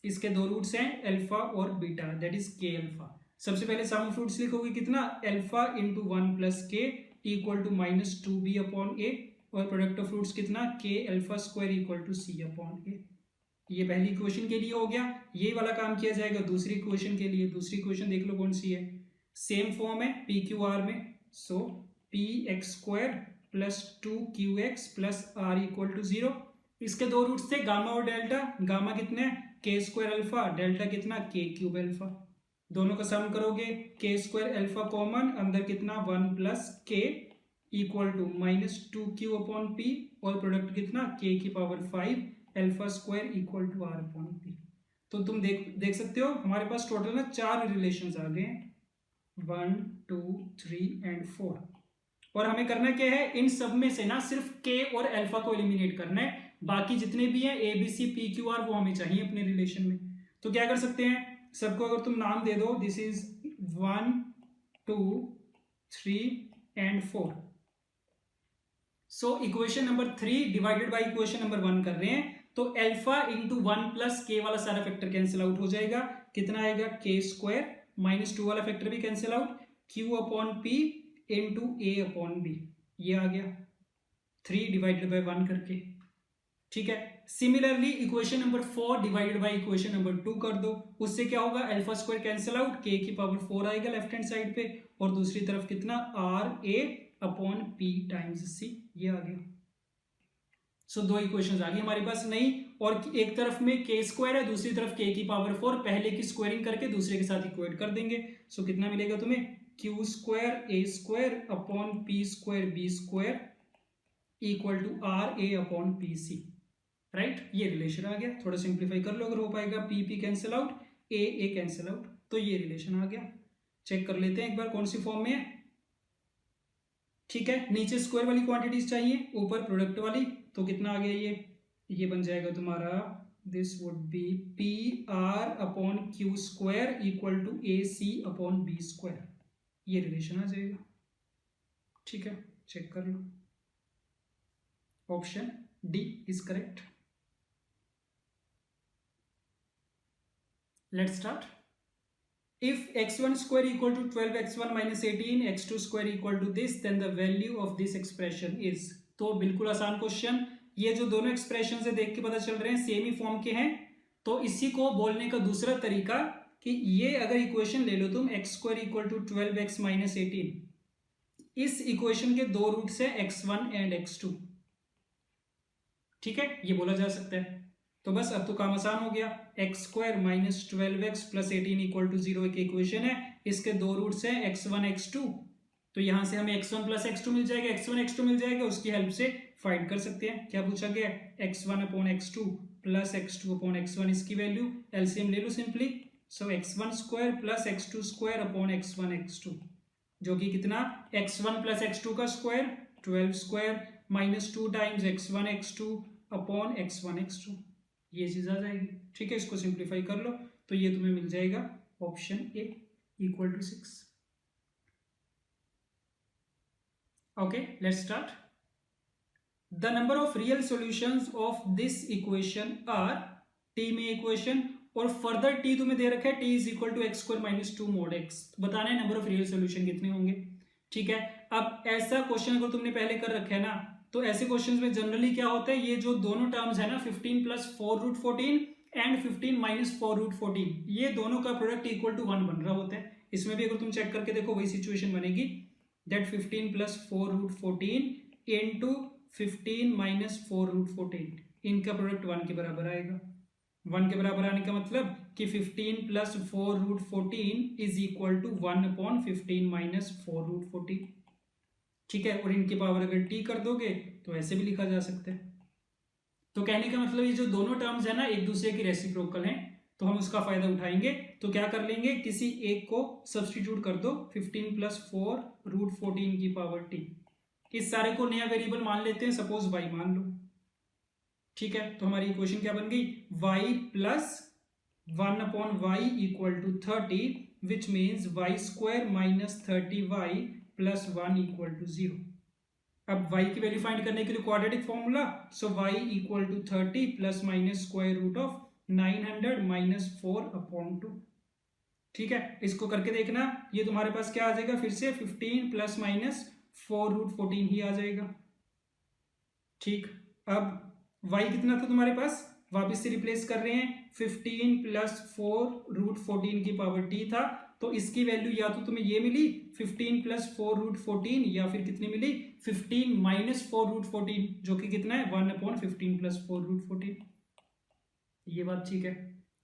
इसके 2 रूट्स हैं अल्फा और beta, that is K alpha. सबसे पहले सम ऑफ रूट्स लिखोगे कितना, alpha into 1 plus K equal to minus 2b upon A, और प्रोडक्ट ऑफ रूट्स कितना, K alpha square equal to C upon A. ये पहली इक्वेशन के लिए हो गया। ये वाला काम किया जाएगा दूसरी इक्वेशन के लिए। दूसरी इक्वेशन देख लो कौन सी है, सेम फॉर्म है पी क्यू आर में, so P x square plus 2qx plus r equal to 0। इसके दो रूट्स थे गामा और डेल्टा। गामा कितने के स्क्वायर अल्फा, डेल्टा कितना के क्यूब अल्फा। दोनों का सम करोगे के स्क्वायर अल्फा कॉमन, अंदर कितना 1 plus K equal to minus 2q upon P, और प्रोडक्ट कितना के की power 5 alpha square equal to r upon P. तो तुम देख सकते हो हमारे पास टोटल ना 4 रिलेशंस आ गए, 1 2 3 एंड 4। और हमें करना क्या है, इन सब में से ना सिर्फ के और अल्फा को एलिमिनेट करना है, बाकी जितने भी हैं A B C P Q R वो हमें चाहिए अपने रिलेशन में। तो क्या कर सकते हैं, सबको अगर तुम नाम दे दो, this is 1 2 3 and 4। So equation number 3 divided by equation number 1 कर रहे हैं, तो अल्फा इंटू 1 प्लस के वाला सारा फैक्टर कैंसिल आउट हो जाएगा। कितना आएगा के स्क्वायर माइनस 2 वाला फैक्टर भी cancel out, Q upon P into A upon B, ये आ गया 3 डिवाइडेड बाई 1 करके। ठीक है, similarly equation number 4 divided by equation number 2 कर दो, उससे क्या होगा अल्फा स्क्वायर कैंसिल आउट, के की पावर 4 आएगा लेफ्ट हैंड साइड पे, और दूसरी तरफ कितना R A upon P times C, ये आ गया। सो दो इक्वेशंस आ गई हमारे पास नई, और एक तरफ में के स्क्वायर है, दूसरी तरफ के की पावर 4, पहले की स्क्वायरिंग करके दूसरे के साथ इक्वेट कर देंगे। सो कितना मिलेगा तुम्हें, Q square A square upon P square B square equal to R A upon P C, right. ये रिलेशन आ गया, थोड़ा सिंप्लीफाई कर लो अगर हो पाएगा, P P cancel out, A cancel out, तो ये रिलेशन आ गया। चेक कर लेते हैं एक बार कौन सी फॉर्म में है। ठीक है, नीचे स्क्वायर वाली क्वांटिटीज चाहिए, ऊपर प्रोडक्ट वाली, तो कितना आ गया ये बन जाएगा तुम्हारा, this would be P R upon Q square equal to A C upon B square, ये रिलेशन आ जाएगा। ठीक है, चेक कर लो, option D is correct. Let's start. If x1 square equal to 12x1 minus 18, x2 square equal to this, then the value of this expression is। तो बिल्कुल आसान क्वेश्चन, ये जो दोनों एक्सप्रेशन से देख के पता चल रहे हैं सेम ही फॉर्म के हैं, तो इसी को बोलने का दूसरा तरीका कि ये अगर इक्वेशन ले लो तुम x square equal to 12x minus 18, इस इक्वेशन के दो रूट्स है x1 एंड x2। ठीक है, ये बोला जा सकता है। तो बस अब तो काम आसान हो गया, X square minus 12x plus 18 equal to 0 एक इक्वेशन है, इसके दो रूट्स हैं x1 x2, तो यहां से हमें x1 प्लस x2 मिल जाएगा, x1 x2 मिल जाएगा, उसकी हेल्प से फाइंड कर सकते हैं। क्या पूछा गया, x1 upon x2 plus x2 upon x1, इसकी वैल्यू एलसीएम ले लो सिंपली। सो x1 square plus x2 square upon x1 x2, जो कि कितना x1 प्लस x2 का square 12 square minus 2 times x1 x2 upon x1 x2, ये चीज आ जाएगी। ठीक है, इसको सिंप्लीफाई कर लो, तो ये तुम्हें मिल जाएगा option A equal to 6। Okay, let's start. The number of real solutions of this equation are, T में इक्वेशन और फर्दर टी तुम्हें दे रखा है, T is equal to X square minus 2 mod x, बताना है नंबर ऑफ रियल सॉल्यूशन कितने होंगे। ठीक है, अब ऐसा क्वेश्चन अगर तुमने पहले कर रखा है ना, तो ऐसे क्वेश्चंस में जनरली क्या होता है, ये जो दोनों टर्म्स है ना 15 plus 4 root 14 and 15 minus 4 root 14, ये दोनों का प्रोडक्ट इक्वल टू 1 बन रहा होता है। इसमें भी अगर तुम चेक करके देखो वही सिचुएशन बनेगी, that 15 plus 4 root 14 into 15 minus 4 root 14, इनका प्रोडक्ट 1 के बराबर आएगा। 1 के बराबर आने का मतलब कि 15 plus 4 root 14 is equal to 1 upon 15 minus 4 root 14। ठीक है, और इनकी पावर अगर टी कर दोगे तो ऐसे भी लिखा जा सकता है। तो कहने का मतलब ये जो दोनों टर्म्स है ना एक दूसरे के रेसिप्रोकल हैं, तो हम उसका फायदा उठाएंगे। तो क्या कर लेंगे, किसी एक को सब्सटीट्यूट कर दो, 15 प्लस 4 रूट 14 की पावर टी, इस सारे को नया वेरिएबल मान लेते हैं, सपोज y मान लो। ठीक है, तो हमारी इक्वेशन क्या बन गई, y plus 1 upon Y equal to 30, which means y square minus 30y plus 1 equal to 0। अब y की वैल्यू फाइंड करने के लिए quadratic formula, so y equal to 30 plus minus square root of 900 minus 4 upon 2। ठीक है, इसको करके देखना, ये तुम्हारे पास क्या आ जाएगा, फिर से 15 प्लस माइनस 4 रूट 14 ही आ जाएगा। ठीक, अब y कितना था तुम्हारे पास, वापिस से रिप्लेस कर रहे हैं, 15 प्लस 4 रूट 14 की पावर t था, तो इसकी वैल्यू या तो तुम्हें ये मिली 15 प्लस 4 रूट 14 या फिर कितनी मिली 15 माइनस 4 रूट 14 जो कि कितना है 1/15 प्लस 4 रूट 14। ये बात ठीक है।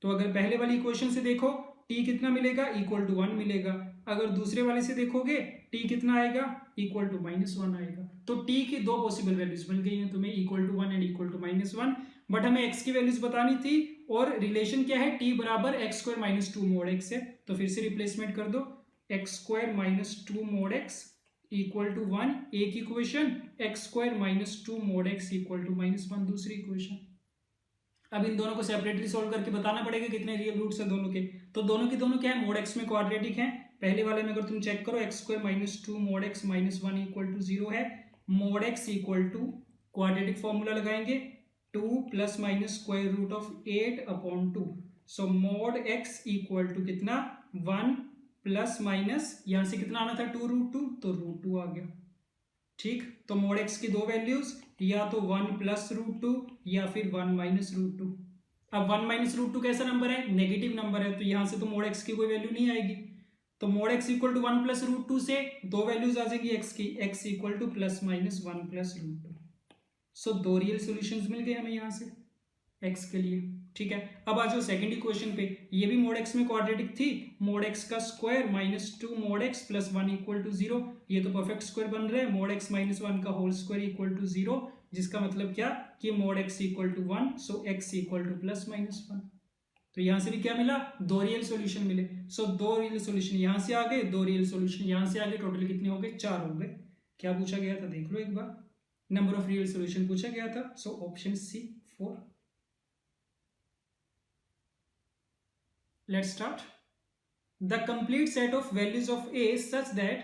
तो अगर पहले वाली इक्वेशन से देखो t कितना मिलेगा इक्वल टू 1 मिलेगा, अगर दूसरे वाले से देखोगे t कितना आएगा इक्वल टू -1 आएगा। तो t की दो पॉसिबल वैल्यूज मिल गई हैं तुम्हें, equal to 1 and equal to -1, but हमें x की वैल्यूज बतानी थी और रिलेशन क्या है t बराबर x² - 2 mod x है। तो फिर से रिप्लेसमेंट कर दो, x² - 2 mod x equal to 1 एक equation, x² - 2 mod x equal to -1 दूसरी इक्वेशन। अब इन दोनों को सेपरेटली सोल्व करके बताना पड़ेगा कितने रियल रूट्स हैं दोनों के। तो दोनों की दोनों क्या है मोड x में क्वाड्रेटिक हैं। पहले वाले में अगर तुम चेक करो x² - 2 mod x -1 equal to 0 है, mod x equal to quadratic formula लगाएंगे 2 + square root of 8/2। So mod x equal to कितना 1 ± यहां से कितना आना था 2√2, तो √2 आ गया। ठीक, तो मोड x की दो वैल्यूज या तो 1 + √2 या फिर 1 - √2। अब 1 - √2 कैसा नंबर है नेगेटिव नंबर है, तो यहां से तो मोड x की कोई वैल्यू नहीं आएगी। तो मोड x इक्वल टू 1 + √2 से दो वैल्यूज आ जाएगी x की, x इक्वल टू ± 1 + √2। सो दो रियल सॉल्यूशंस मिल गए हमें यहाँ से x के लिए। ठीक है, अब आ जाओ सेकंड इक्वेशन पे, ये भी मोड x में क्वाड्रेटिक थी, मोड x का square -2 mod x + 1 equal to 0, ये तो परफेक्ट स्क्वायर बन रहा है, मोड x - 1 का होल स्क्वायर इक्वल टू 0, जिसका मतलब क्या कि mod x equal to 1, so x equal to +-1। तो यहां से भी क्या मिला दो रियल सॉल्यूशन मिले। सो दो रियल सॉल्यूशन यहां से आ गए, दो रियल सॉल्यूशन यहां से आ गए, टोटल कितने हो गए 4 हो गए। क्या पूछा गया था देख लो एक बार, नंबर ऑफ रियल सॉल्यूशन पूछा गया था, so option C 4। Let's start. The complete set of values of a such that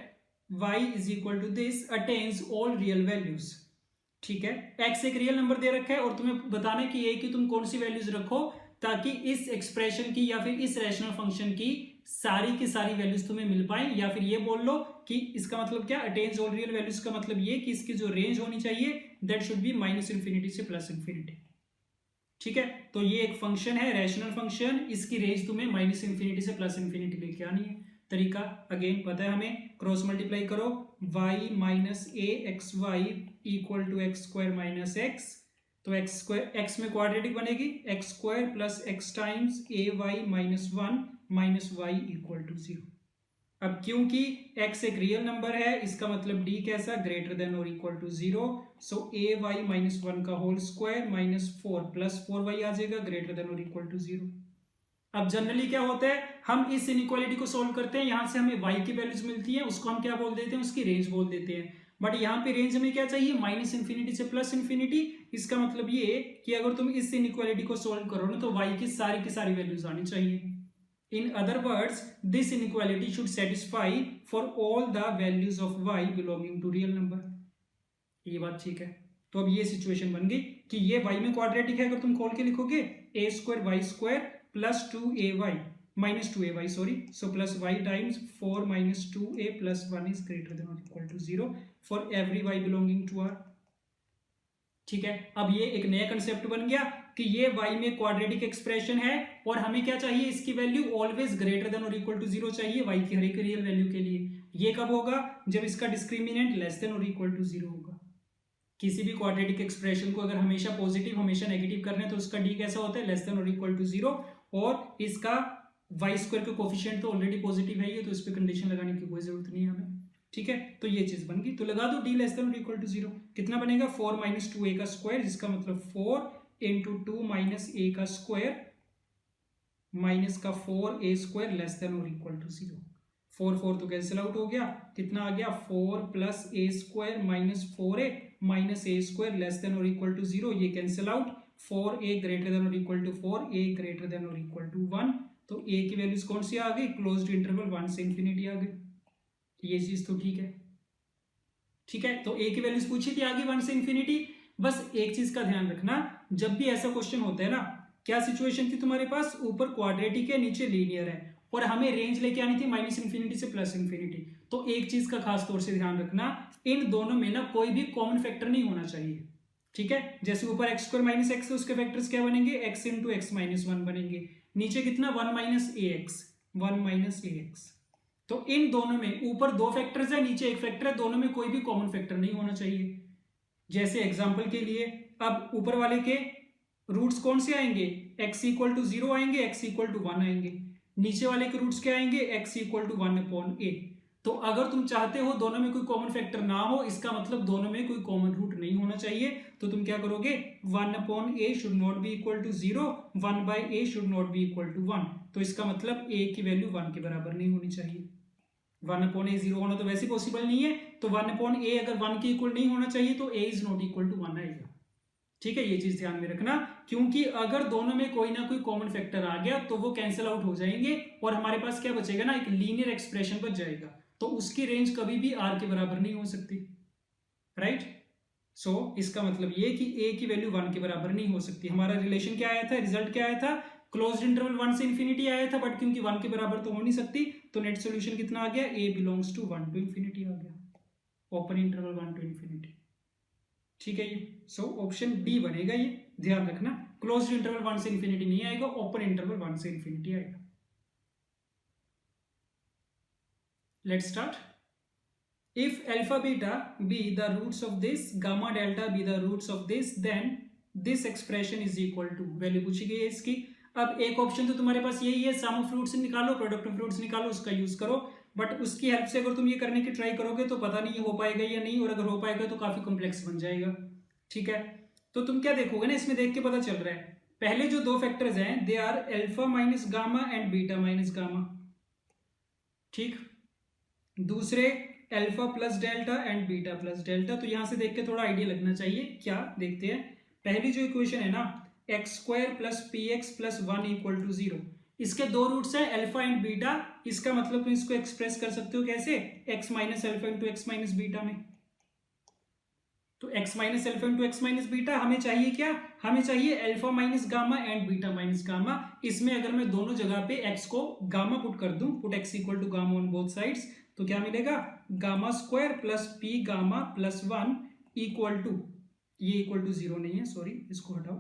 y is equal to this attains all real values. ठीक है, x एक रियल नंबर दे रखा है और तुम्हें बताना है कि a की तुम कौन सी वैल्यूज रखो ताकि इस एक्सप्रेशन की या फिर इस रैशनल फंक्शन की सारी वैल्यूज तुम्हें मिल पाए, या फिर ये बोल लो कि इसका मतलब क्या अटेन्स ऑल रियल वैल्यूज का मतलब ये कि इसकी जो रेंज होनी चाहिए दैट शुड बी -∞ से +∞। ठीक है, तो ये एक फंक्शन है रैशनल फंक्शन, इसकी रेंज तुम्हें -∞ से +∞ लेके आनी है। तरीका अगेन पता है हमें, क्रॉस मल्टीप्लाई करो y - axy equal to x² - x, तो x में क्वाड्रेटिक बनेगी x² + x times ay - 1 - y equal to 0। अब क्योंकि x एक रियल नंबर है इसका मतलब d कैसा ग्रेटर देन और इक्वल टू 0, सो ay - 1 का होल स्क्वायर -4 + 4y आ जाएगा ग्रेटर देन और इक्वल टू 0। अब जनरली क्या होता है हम इस इनइक्वालिटी को सोल्व करते हैं, यहां से हमें y की वैल्यूज मिलती है, उसको हम क्या बोल देते हैं उसकी रेंज बोल देते हैं, बट यहाँ पे रेंज हमें क्या चाहिए -∞ से +∞। इसका मतलब ये कि अगर तुम इस इनइक्वालिटी को सोल्व करो ना तो y की सारी वैल्यूज आनी चाहिए। In other words, this inequality should satisfy for all the values of y belonging to real number. ये बात ठीक है, तो अब ये सिचुएशन बन गई कि ये y में क्वाड्रेटिक है, अगर तुम खोल के लिखोगे a² y² + 2ay -2ay sorry, so plus y times 4 - 2a + 1 is greater than और equal to 0 for every y belonging to r। ठीक है, अब ये एक नया कंसेप्ट बन गया कि ये y में क्वाड्रेटिक एक्सप्रेशन है और हमें क्या चाहिए इसकी वैल्यू ऑलवेज ग्रेटर देन और इक्वल टू 0 चाहिए y की हर एक रियल वैल्यू के लिए। ये कब होगा जब इसका डिस्क्रिमिनेंट लेस देन और इक्वल टू 0 होगा। किसी भी क्वाड्रेटिक एक्सप्रेशन को अगर हमेशा पॉजिटिव हमेशा नेगेटिव करना है तो उसका d कैसा होता है लेस देन और इक्वल टू 0, और इसका y² का कोफिशिएंट तो ऑलरेडी पॉजिटिव है, ये तो इस पर कंडीशन लगाने की कोई जरूरत नहीं है हमें। ठीक है, तो ये चीज बन गई, तो लगा दो d लेस देन और इक्वल टू 0 कितना बनेगा 4 - 2a का स्क्वायर, जिसका मतलब 4 × 2 - a का स्क्वायर माइनस का 4a² लेस देन और इक्वल टू 0। 4 तो कैंसिल आउट हो गया, कितना आ गया 4 + a² - 4a a² less than और इक्वल टू 0, ये cancel out, 4a greater than और equal to 4, a greater than और इक्वल टू 1, तो a की वैल्यूज कौन सी आ गई क्लोज्ड इंटरवल 1 से ∞ आ गई। ये चीज तो ठीक है। ठीक है, तो a की वैल्यूज पूछी थी आगे 1 से ∞। बस एक चीज का ध्यान रखना, जब भी ऐसा क्वेश्चन होता है ना, क्या सिचुएशन थी तुम्हारे पास ऊपर क्वाड्रेटिक है नीचे लीनियर है और हमें रेंज लेके आनी थी -∞ से +∞। तो एक चीज का खास तौर से ध्यान रखना, इन दोनों में ना कोई भी कॉमन फैक्टर नहीं होना चाहिए। ठीक है, जैसे ऊपर एक्स स्क्वायर माइनस एक्स है उसके फैक्टर्स क्या बनेंगे, x into x minus one बनेंगे, नीचे कितना 1 माइनस ए एक्स, 1 माइनस ए एक्स। तो इन दोनों में ऊपर दो फैक्टर्स है, नीचे एक फैक्टर है, दोनों में कोई भी कॉमन फैक्टर नहीं होना चाहिए। जैसे एग्जांपल के लिए अब ऊपर वाले के रूट्स कौन से आएंगे, x इक्वल टू 0 आएंगे, x इक्वल टू 1 आएंगे, नीचे वाले के रूट्स क्या आएंगे, x equal to 1 upon a। तो अगर तुम चाहते हो दोनों में कोई कॉमन फैक्टर ना हो, इसका मतलब दोनों में कोई कॉमन रूट नहीं होना चाहिए, तो तुम क्या करोगे, 1 upon a should not be equal to 0, 1 by a should not be equal to 1। तो इसका मतलब a की वैल्यू 1 के बराबर नहीं होनी चाहिए। 1 अपॉन a 0 होना तो वैसे पॉसिबल नहीं है, तो 1 अपॉन a अगर 1 के इक्वल नहीं होना चाहिए तो a is not equal to 1 आएगा। ठीक है, ये चीज ध्यान में रखना, क्योंकि अगर दोनों में कोई ना कोई कॉमन फैक्टर आ गया तो वो कैंसिल आउट हो जाएंगे और हमारे पास क्या बचेगा ना, एक लीनियर एक्सप्रेशन बच जाएगा, तो उसकी रेंज कभी भी r के बराबर नहीं हो सकती, राइट। सो इसका मतलब ये कि a की वैल्यू 1 के बराबर नहीं हो सकती। हमारा रिलेशन क्या आया था, रिजल्ट क्या आया था, क्लोज्ड इंटरवल 1 से इंफिनिटी आया था, बट क्योंकि 1 के बराबर तो हो नहीं सकती, तो नेट सोल्यूशन कितना आ गया, a belongs to 1 to infinity आ गया, ओपन इंटरवल 1 टू इंफिनिटी। ठीक है, ये सो ऑप्शन डी बनेगा, ये ध्यान रखना, क्लोज्ड इंटरवल 1 से इंफिनिटी नहीं आएगा, ओपन इंटरवल 1 से इंफिनिटी आएगा। Let's start. If alpha beta be the roots of this, gamma delta be the roots of this, then this expression is equal to, value पूछी गई है इसकी। अब एक ऑप्शन तो तुम्हारे पास यही है, सम ऑफ रूट्स निकालो, प्रोडक्ट ऑफ रूट्स निकालो, उसका यूज करो, बट उसकी हेल्प से अगर तुम ये करने की ट्राई करोगे तो पता नहीं हो पाएगा या नहीं, और अगर हो पाएगा तो काफी कॉम्प्लेक्स बन जाएगा। ठीक है, तो तुम क्या देखोगे ना, इसमें देख के पता चल रहा है, पहले जो दो फैक्टर्स हैं they are alpha minus gamma and beta minus gamma. ठीक, दूसरे alpha plus delta and beta plus delta. तो यहां से देख के थोड़ा आइडिया लगना चाहिए, क्या देखते हैं, पहली जो इक्वेशन है ना, x square plus P x plus 1 equal to 0, इसके दो रूट्स हैं अल्फा एंड बीटा, इसका मतलब तुम इसको एक्सप्रेस कर सकते हो कैसे, x minus alpha into x minus beta में। तो x minus alpha into x minus beta, हमें चाहिए क्या, हमें चाहिए alpha minus gamma and beta minus gamma. इसमें अगर मैं दोनों जगह पे एक्स को गामा पुट कर दूं, put x equal to gamma on both sides, तो क्या मिलेगा, gamma square plus p gamma plus 1 equal to, ये इक्वल टू 0 नहीं है, सॉरी इसको हटाओ,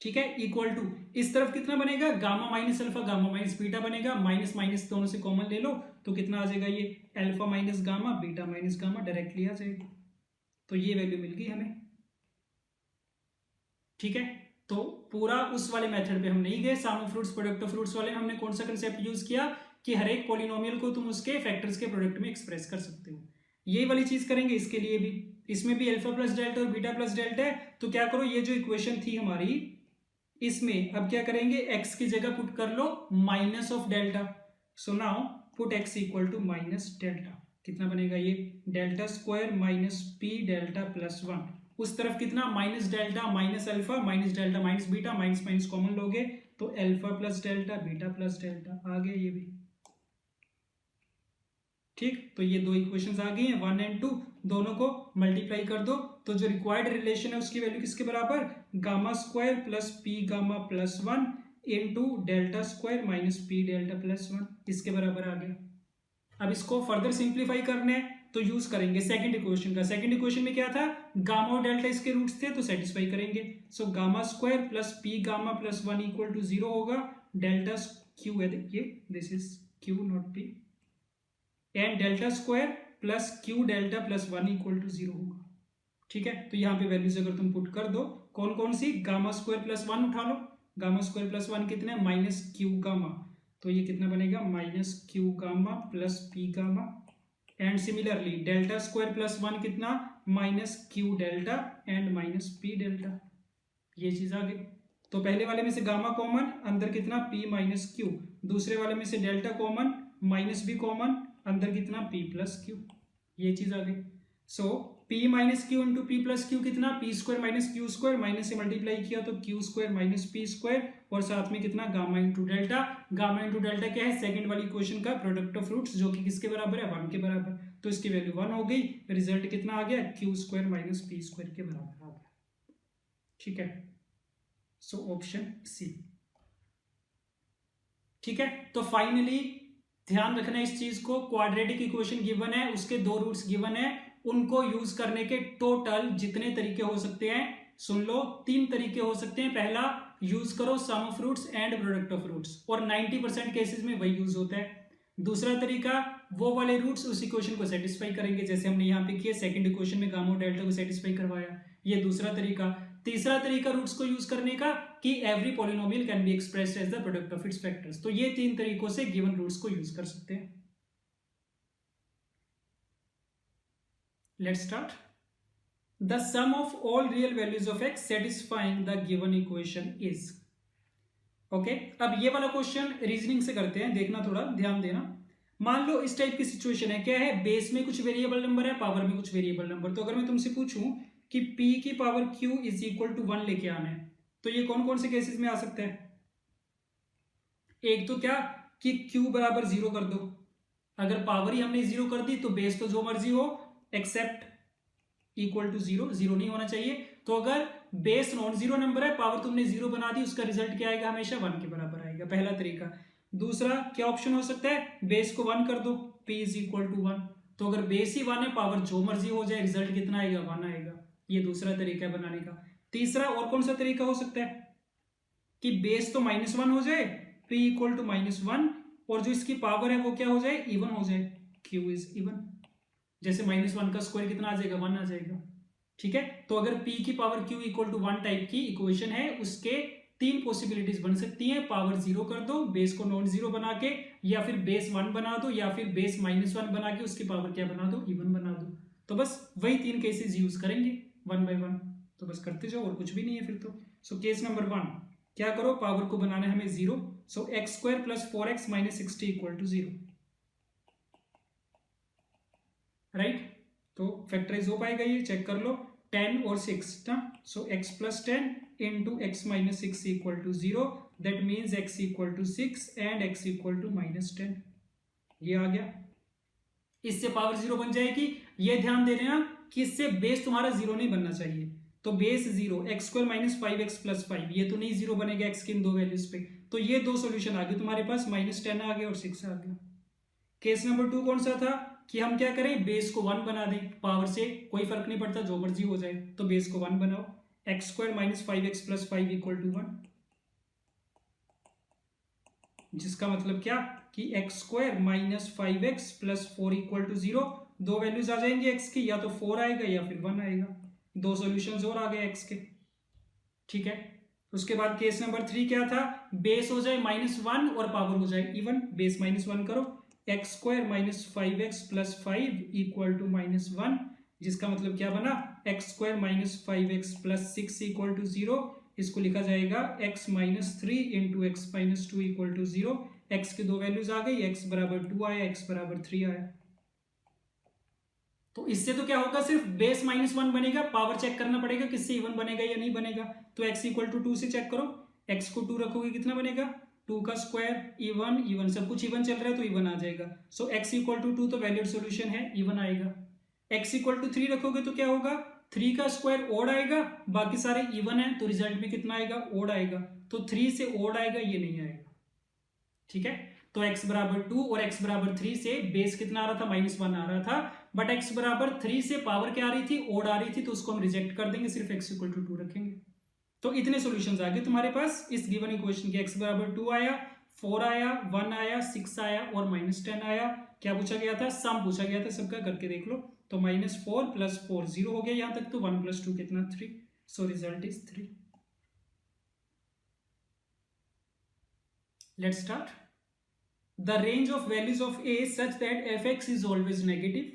ठीक है, इक्वल टू, इस तरफ कितना बनेगा, gamma minus alpha gamma minus beta बनेगा, माइनस माइनस दोनों से कॉमन ले लो, तो कितना आ जाएगा, ये alpha minus gamma beta minus gamma directly आ जाएगा, तो ये वैल्यू मिल गई हमें। ठीक है, तो पूरा उस वाले मेथड पे हम नहीं गए, sum of roots product of roots वाले में हमने कौन सा कंसेप्ट यूज किया कि हर एक पॉलिनोमियल को तुम उसके फैक्टर्स के प्रोडक्ट में एक्सप्रेस कर सकते हो, यही वाली चीज करेंगे इसके लिए भी। इसमें भी अल्फा प्लस डेल्टा और बीटा प्लस डेल्टा है, तो क्या करो, ये जो इक्वेशन थी हमारी, इसमें अब क्या करेंगे, x की जगह पुट कर लो minus of delta, so now put x equal to minus delta, कितना बनेगा ये, delta square minus P delta plus 1, उस तरफ कितना, minus delta minus alpha minus delta minus beta, minus minus common लोगे तो alpha plus delta beta plus delta आ गया ये भी। ठीक, तो ये दो इक्वेशंस आ गई हैं, 1 एंड 2, दोनों को मल्टीप्लाई कर दो, तो जो रिक्वायर्ड रिलेशन है उसकी वैल्यू किसके बराबर, gamma square plus p gamma plus 1 into delta square minus P delta plus 1, इसके बराबर आ गया। अब इसको फर्दर सिंप्लीफाई करना है तो यूज करेंगे सेकंड इक्वेशन का। सेकंड इक्वेशन में क्या था, गामा और डेल्टा इसके रूट्स थे, तो सेटिस्फाई करेंगे, so gamma square plus p gamma plus 1 equal to 0 होगा, डेल्टा क्यू है देखिए, this is q not p, and delta square plus q delta plus 1 equal to 0 होगा। ठीक है, तो यहाँ पे वैल्यूज अगर तुम पुट कर दो, कौन कौन सी, गामा स्क्वायर प्लस 1 उठा लो, गामा स्क्वायर प्लस 1 कितना है, माइनस क्यू गामा, तो ये कितना बनेगा, minus Q gamma plus p gamma, and similarly delta square plus 1 कितना, minus Q delta and minus P delta, ये चीज आ गई। तो पहले वाले में से गामा कॉमन, अंदर कितना पी माइनस क्यू, दूसरे वाले में से डेल्टा कॉमन, माइनस भी कॉमन, अंदर कितना पी प्लस क्यू, ये चीज आ गई। So P minus Q into P plus Q कितना, P square minus Q square, minus से मल्टीप्लाई किया तो Q square minus P square, और साथ में कितना, gamma into delta. Gamma into delta क्या है, सेकंड वाली इक्वेशन का प्रोडक्ट ऑफ रूट्स, जो कि किसके बराबर है, 1 के बराबर, तो इसकी वैल्यू 1 हो गई, रिजल्ट कितना आ गया, Q square minus P square के बराबर आ गया। ठीक है, सो ऑप्शन सी। ठीक है, तो फाइनली ध्यान रखना इस चीज को, क्वाड्रेटिक इक्वेशन गिवन है, उसके दो रूट्स गिवन है, उनको यूज करने के टोटल जितने तरीके हो सकते हैं सुन लो, 3 तरीके हो सकते हैं। पहला, यूज करो sum of roots and product of roots, और 90% केसेस में वही यूज होता है। दूसरा तरीका, वो वाले रूट्स उस इक्वेशन को सेटिस्फाई करेंगे, जैसे हमने यहाँ पे किया सेकंड इक्वेशन में गामा डेल्टा को सेटिस्फाई करवाया, ये दूसरा तरीका। तीसरा तरीका रूट्स को यूज करने का कि every polynomial can be expressed as the product of its factors. तो ये 3 तरीकों से गिवन रूट्स को यूज कर सकते हैं। Let's start. The sum of all real values of x satisfying the given equation is. Okay, अब ये वाला क्वेश्चन रीजनिंग से करते हैं, देखना थोड़ा ध्यान देना। मान लो इस टाइप की सिचुएशन है, क्या है, बेस में कुछ वेरिएबल नंबर है, पावर में कुछ वेरिएबल नंबर। तो अगर मैं तुमसे पूछूं कि p की power q is equal to 1 लेके आना है, तो ये कौन कौन से केसेस में आ सकता है? एक तो क्या कि q बराबर 0 कर दो, अगर पावर ही हमने 0 कर दी तो बेस तो जो मर्जी हो एक्सेप्ट इक्वल टू 0, 0 नहीं होना चाहिए। तो अगर बेस नॉन जीरो नंबर है, पावर तुमने 0 बना दी, उसका रिजल्ट क्या आएगा, हमेशा 1 के बराबर आएगा, पहला तरीका। दूसरा क्या ऑप्शन हो सकता है, बेस को 1 कर दो, p इज इक्वल टू 1, तो अगर बेस ही 1 है, पावर जो मर्जी हो जाए, रिजल्ट कितना आएगा, 1 आएगा। ये दूसरा तरीका है बनाने का। तीसरा और कौन सा तरीका हो सकता है कि बेस तो -1 हो जाए, p इक्वल टू -1, और जो इसकी पावर है वो क्या हो जाए, इवन हो जाए, q इज इवन। जैसे -1 का स्क्वायर कितना आ जाएगा, 1 आ जाएगा। ठीक है, तो अगर p की power q equal to 1 type की इक्वेशन है, उसके 3 पॉसिबिलिटीज बन सकती हैं। पावर 0 कर दो, बेस को नॉन जीरो बना के, या फिर बेस 1 बना दो, या फिर बेस -1 बना के उसकी पावर क्या बना दो, इवन बना दो। तो बस वही 3 केसेस यूज करेंगे 1 बाय 1। तो बस करते जाओ, और कुछ भी नहीं है फिर तो। सो केस नंबर 1 क्या करो, पावर को बनाना है हमें 0। So X square plus 4x minus 60 equal to 0, right. तो फैक्टराइज हो पाएगा, ये चेक कर लो, 10 और 6 ना। So x plus 10 into x minus 6 equal to 0, that means x equal to 6 and x equal to -10। ये आ गया, इससे पावर 0 बन जाएगी। ये ध्यान दे लेना कि इससे बेस तुम्हारा 0 नहीं बनना चाहिए। तो base 0, x square minus 5x plus 5, ये तो नहीं 0 बनेगा x की इन दो वैल्यूज पे। तो ये दो सोल्यूशन आ गए तुम्हारे पास, -10 आ गया और 6 आ गया। केस नंबर 2 कौन सा था कि हम क्या करें, बेस को 1 बना दें, पावर से कोई फर्क नहीं पड़ता, जो मर्जी हो जाए। तो बेस को 1 बनाओ, x square minus 5x plus 5 equal to 1, जिसका मतलब क्या कि x square minus 5x plus 4 equal to 0। दो वैल्यूज आ जाएंगे x की, या तो 4 आएगा या फिर 1 आएगा। दो सॉल्यूशंस और आ गए x के। ठीक है, उसके बाद केस नंबर 3 क्या था, बेस हो जाए -1 और पावर हो जाए इवन। बेस -1 करो, x square minus 5x plus 5 equal to -1, जिसका मतलब क्या बना, x square minus 5x plus 6 equal to 0। इसको लिखा जाएगा x minus 3 into x minus 2 equal to 0। x की दो वैल्यूज आ गई, x बराबर 2 आया, x बराबर 3 आया। तो इससे तो क्या होगा, सिर्फ बेस -1 बनेगा, पावर चेक करना पड़ेगा किससे इवन बनेगा या नहीं बनेगा। तो x इक्वल टू 2 से चेक करो, x को 2 रखोगे कितना बनेगा, 2 का स्क्वायर, इवन, इवन, सब कुछ इवन चल रहा है तो इवन आ जाएगा। सो x इक्वल टू 2 तो वैलिड सॉल्यूशन है, इवन आएगा। x इक्वल टू 3 रखोगे तो क्या होगा, 3 का स्क्वायर ओड आएगा, बाकी सारे इवन है, तो रिजल्ट में कितना आएगा, ओड आएगा। तो 3 से ओड आएगा, ये नहीं आएगा। ठीक है, तो x बराबर 2 और x बराबर 3 से बेस कितना आ रहा था, -1 आ रहा था, बट x बराबर 3 से पावर क्या आ रही थी, ओड आ रही थी, तो उसको हम रिजेक्ट कर देंगे, सिर्फ x इक्वल टू 2 रखेंगे। तो इतने सॉल्यूशंस आ गए तुम्हारे पास इस गिवन इक्वेशन के। x बराबर 2 आया, 4 आया, 1 आया, 6 आया और -10 आया। क्या पूछा गया था, सम पूछा गया था सबका, करके देख लो। तो -4 प्लस 4 0 हो गया यहां तक, तो 1 प्लस 2 कितना, 3। So result is 3। Let's start. The range of values of a is such that fx is always negative.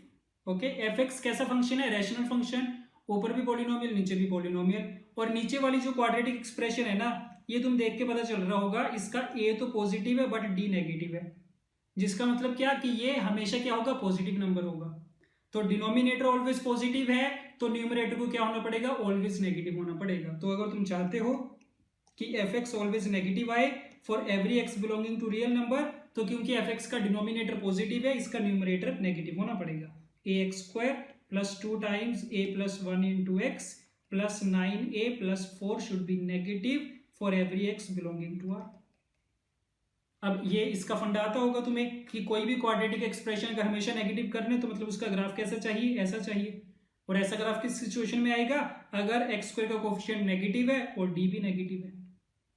Okay, fx कैसा फंक्शन है, रैशनल फंक्शन, ऊपर भी पॉलिनोमियल नीचे भी पॉलिनोमियल। और नीचे वाली जो क्वाड्रेटिक एक्सप्रेशन है ना, ये तुम देख के पता चल रहा होगा, इसका a तो पॉजिटिव है बट d नेगेटिव है, जिसका मतलब क्या कि ये हमेशा क्या होगा, पॉजिटिव नंबर होगा। तो डिनोमिनेटर ऑलवेज पॉजिटिव है, तो न्यूमरेटर को क्या होना पड़ेगा, ऑलवेज नेगेटिव होना पड़ेगा। तो अगर तुम चाहते हो कि fx ऑलवेज नेगेटिव आए for every x belonging to real number, तो क्योंकि fx का डिनोमिनेटर पॉजिटिव है, इसका न्यूमरेटर नेगेटिव होना पड़ेगा। ax square plus 2 times a plus 1 into x plus 9a plus 4 should be negative for every x belonging to r। अब ये इसका फंडा आता होगा तुम्हें कि कोई भी क्वाड्रेटिक एक्सप्रेशन अगर हमेशा नेगेटिव करने तो मतलब उसका ग्राफ कैसा चाहिए, ऐसा चाहिए। और ऐसा ग्राफ किस सिचुएशन में आएगा, अगर एक्स स्क्वायर का कोफिशिएंट नेगेटिव है और डी भी नेगेटिव है।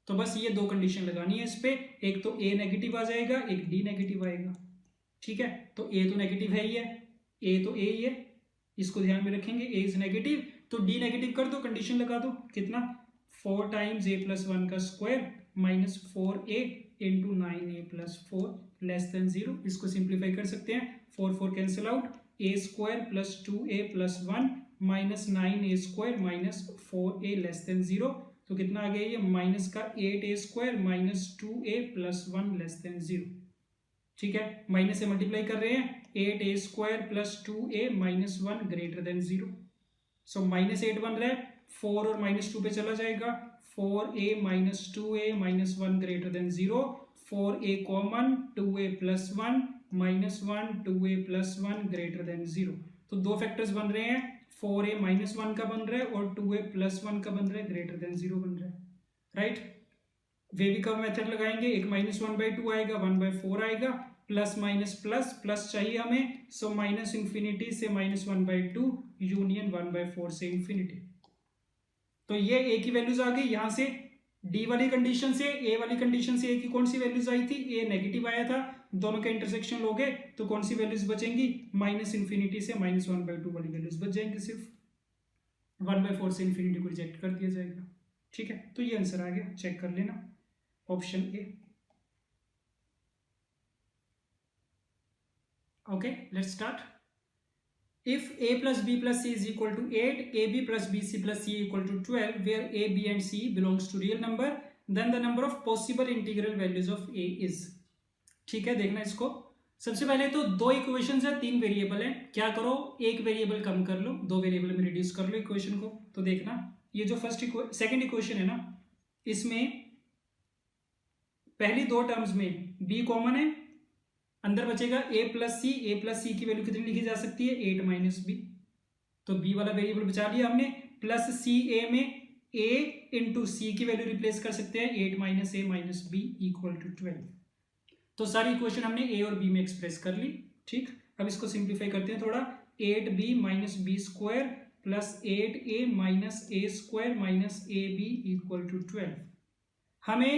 तो बस ये दो कंडीशन लगानी है इस पे, एक तो ए नेगेटिव आ जाएगा, एक डी नेगेटिव आएगा। ठीक है, तो ए तो नेगेटिव है ही है, ए तो ए ही है, इसको ध्यान में रखेंगे, ए इज नेगेटिव, तो डी नेगेटिव कर दो, कंडीशन लगा दो, कितना 4 टाइम्स ए प्लस 1 का square minus 4a into 9a plus 4 less than 0। इसको सिंप्लीफाई कर सकते हैं, 4 cancel out, A square plus 2a plus 1 minus 9a square minus 4a less than 0। तो कितना आ गया ये, माइनस का 8a square minus 2a plus 1 less than 0। ठीक है, माइनस से मल्टीप्लाई कर रहे हैं, 8a square plus 2a minus 1 greater than 0। So minus 8 बन रहा है, 4 और माइनस 2 पे चला जाएगा, 4a minus 2a minus 1 greater than 0, 4a common, 2a plus 1 minus 1, 2a plus 1 greater than 0। तो दो फैक्टर्स बन रहे हैं, 4a माइनस 1 का बन रहा है और 2a प्लस 1 का बन रहा है, ग्रेटर देन 0 बन रहा है, राइट। वेवी कर्व मेथड लगाएंगे, एक माइनस 1/2 आएगा, 1/4 आएगा, प्लस माइनस प्लस प्लस चाहिए हमें, सो माइनस इंफिनिटी से माइनस 1/2 यूनियन 1/4 से इंफिनिटी। तो ये ए की वैल्यूज आ गई, यहां से डी वाली कंडीशन से ए वाली कंडीशन से ए की कौन सी वैल्यूज आई थी, ए नेगेटिव आया था, दोनों के इंटरसेक्शन लोगे तो कौन सी वैल्यूज बचेंगी, माइनस इंफिनिटी से माइनस 1/2 वाली वैल्यूज बच जाएंगी, सिर्फ 1/4 से इंफिनिटी को रिजेक्ट कर दिया जाएगा। ठीक है, तो ये आंसर आ गया, चेक कर लेना, option A. Okay, let's start. If a plus b plus c is equal to 8, ab plus bc plus c equal to 12, where a, b and c belongs to real number, then the number of possible integral values of a is। ठीक है, देखना इसको। सबसे पहले तो दो equations है, 3 variable है, क्या करो, एक वेरिएबल कम कर लो, 2 वेरिएबल में रिड्यूस कर लो इक्वेशन को। तो देखना, ये जो सेकंड इक्वेशन है ना, इसमें पहली 2 टर्म्स में b कॉमन है, अंदर बचेगा a प्लस सी की वैल्यू कितनी लिखी जा सकती है, 8 माइनस बी। तो b वाला वेरिएबल बचा लिया हमने, प्लस सी ए में a इंटू सी की वैल्यू रिप्लेस कर सकते हैं, 8 minus a minus b equal to 12। तो सारी इक्वेशन हमने a और b में एक्सप्रेस कर ली। ठीक, अब इसको सिंप्लीफाई करते हैं थोड़ा, 8b minus b square plus 8a minus a square minus a b equal to 12। हमें